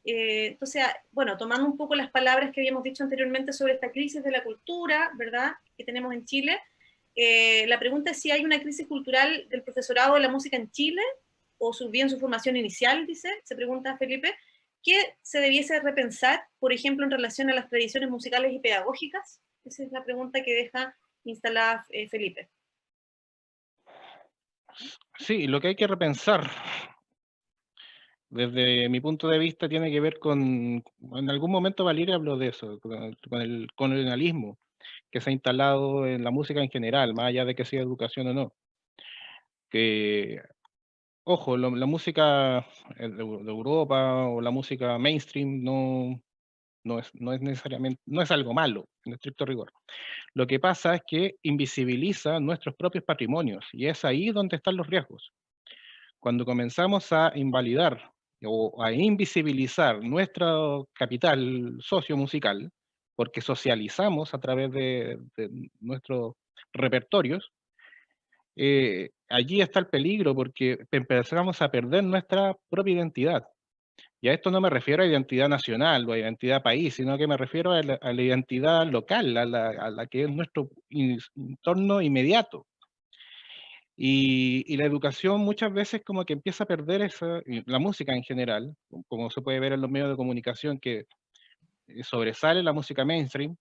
S1: entonces, bueno, tomando un poco las palabras que habíamos dicho anteriormente sobre esta crisis de la cultura, ¿verdad?, que tenemos en Chile, la pregunta es si hay una crisis cultural del profesorado de la música en Chile, o bien su formación inicial, dice, se pregunta Felipe, ¿qué se debiese repensar, por ejemplo, en relación a las tradiciones musicales y pedagógicas? Esa es la pregunta que deja instalada Felipe.
S5: Sí, lo que hay que repensar, desde mi punto de vista, tiene que ver con, en algún momento Valeria habló de eso, con el colonialismo que se ha instalado en la música en general, más allá de que sea educación o no. Que, ojo, la música de Europa o la música mainstream no es necesariamente, no es algo malo, en estricto rigor. Lo que pasa es que invisibiliza nuestros propios patrimonios, y es ahí donde están los riesgos. Cuando comenzamos a invalidar o a invisibilizar nuestro capital sociomusical, porque socializamos a través de nuestros repertorios, allí está el peligro, porque empezamos a perder nuestra propia identidad. Y a esto no me refiero a identidad nacional o a identidad país, sino que me refiero a la identidad local, a la que es nuestro entorno inmediato. Y la educación muchas veces como que empieza a perder esa, y la música en general, como se puede ver en los medios de comunicación, que sobresale la música mainstream,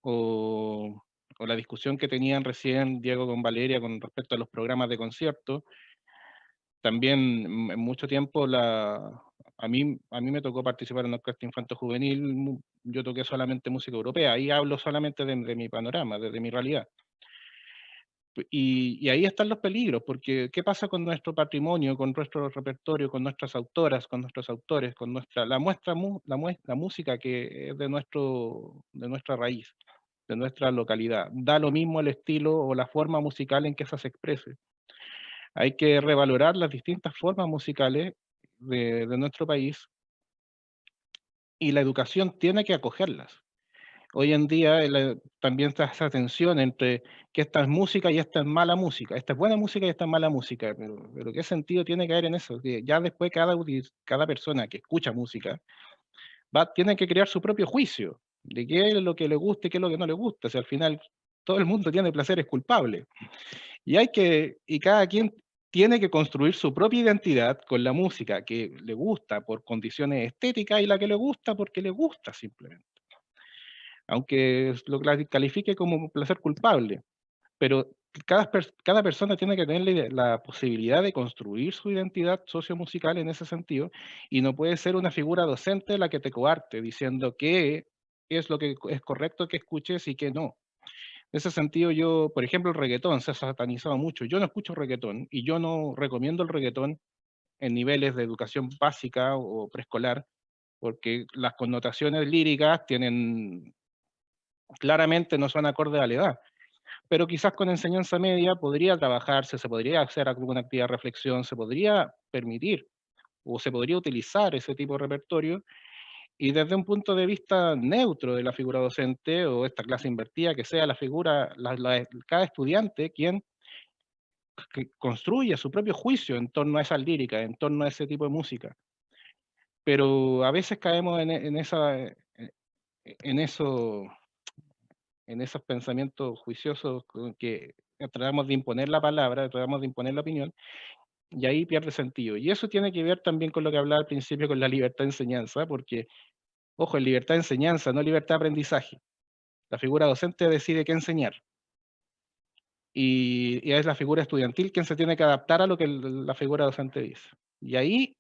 S5: o, o la discusión que tenían recién Diego con Valeria con respecto a los programas de concierto. También en mucho tiempo a mí me tocó participar en una orquesta infanto-juvenil, yo toqué solamente música europea, ahí hablo solamente de mi panorama, de mi realidad. Y ahí están los peligros, porque ¿qué pasa con nuestro patrimonio, con nuestro repertorio, con nuestras autoras, con nuestros autores, con la música que es de nuestra raíz, de nuestra localidad? Da lo mismo el estilo o la forma musical en que esa se exprese. Hay que revalorar las distintas formas musicales de nuestro país, y la educación tiene que acogerlas. Hoy en día también está esa tensión entre que esta es música y esta es mala música, esta es buena música y esta es mala música, pero ¿qué sentido tiene que haber en eso? Que ya después cada persona que escucha música tiene que crear su propio juicio de qué es lo que le gusta y qué es lo que no le gusta. O sea, al final todo el mundo tiene placeres culpables. Y cada quien tiene que construir su propia identidad con la música que le gusta por condiciones estéticas y la que le gusta porque le gusta simplemente. Aunque lo califique como placer culpable, pero cada persona tiene que tener la posibilidad de construir su identidad sociomusical en ese sentido, y no puede ser una figura docente la que te coarte diciendo qué es lo que es correcto que escuches y qué no. En ese sentido, yo, por ejemplo, el reggaetón se ha satanizado mucho. Yo no escucho reggaetón y yo no recomiendo el reggaetón en niveles de educación básica o preescolar, porque las connotaciones líricas claramente no son acordes a la edad. Pero quizás con enseñanza media podría trabajarse, se podría hacer alguna actividad de reflexión, se podría permitir o se podría utilizar ese tipo de repertorio, y desde un punto de vista neutro de la figura docente o esta clase invertida, que sea la figura, cada estudiante quien que construya su propio juicio en torno a esa lírica, en torno a ese tipo de música. Pero a veces caemos en esos pensamientos juiciosos que tratamos de imponer la palabra, tratamos de imponer la opinión, y ahí pierde sentido. Y eso tiene que ver también con lo que hablaba al principio, con la libertad de enseñanza, porque, ojo, en libertad de enseñanza, no libertad de aprendizaje. La figura docente decide qué enseñar. Y es la figura estudiantil quien se tiene que adaptar a lo que la figura docente dice. Y ahí,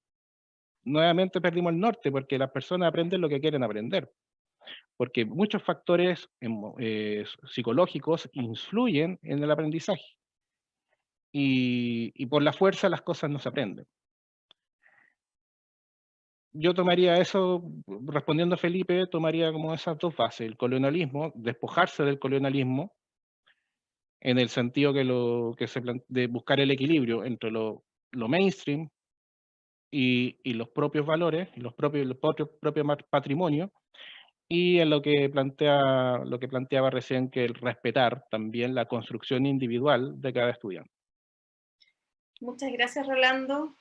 S5: nuevamente perdimos el norte, porque las personas aprenden lo que quieren aprender. Porque muchos factores psicológicos influyen en el aprendizaje. Y por la fuerza las cosas no se aprenden. Yo tomaría eso, respondiendo a Felipe, tomaría como esas dos bases, el colonialismo, despojarse del colonialismo, en el sentido de buscar el equilibrio entre lo mainstream y los propios valores, y los propios patrimonios, y en lo que planteaba recién, que el respetar también la construcción individual de cada estudiante.
S1: Muchas gracias, Rolando,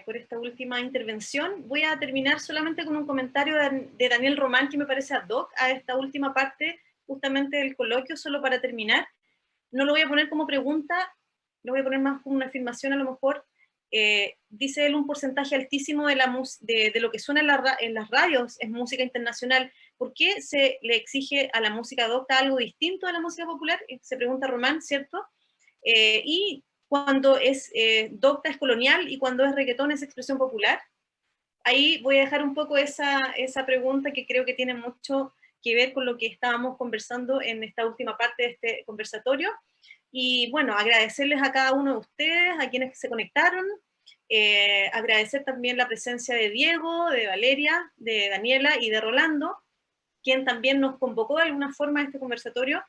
S1: por esta última intervención. Voy a terminar solamente con un comentario de Daniel Román, que me parece ad hoc a esta última parte, justamente del coloquio, solo para terminar. No lo voy a poner como pregunta, lo voy a poner más como una afirmación a lo mejor. Dice él, un porcentaje altísimo de lo que suena en las radios es música internacional. ¿Por qué se le exige a la música docta algo distinto a la música popular? Se pregunta Román, ¿cierto? Y cuando es docta es colonial y cuando es reggaetón es expresión popular. Ahí voy a dejar un poco esa pregunta, que creo que tiene mucho que ver con lo que estábamos conversando en esta última parte de este conversatorio. Y bueno, agradecerles a cada uno de ustedes, a quienes se conectaron, agradecer también la presencia de Diego, de Valeria, de Daniela y de Rolando, quien también nos convocó de alguna forma a este conversatorio.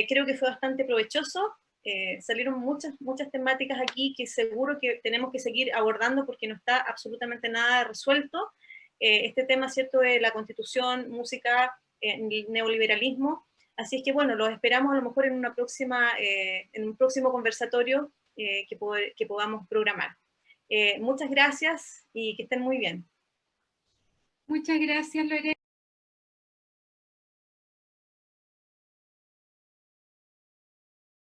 S1: Creo que fue bastante provechoso. Salieron muchas temáticas aquí que seguro que tenemos que seguir abordando porque no está absolutamente nada resuelto. Este tema, ¿cierto?, de la Constitución, música, el neoliberalismo. Así es que, bueno, los esperamos a lo mejor en un próximo conversatorio que podamos programar. Muchas gracias y que estén muy bien.
S2: Muchas gracias, Lorena.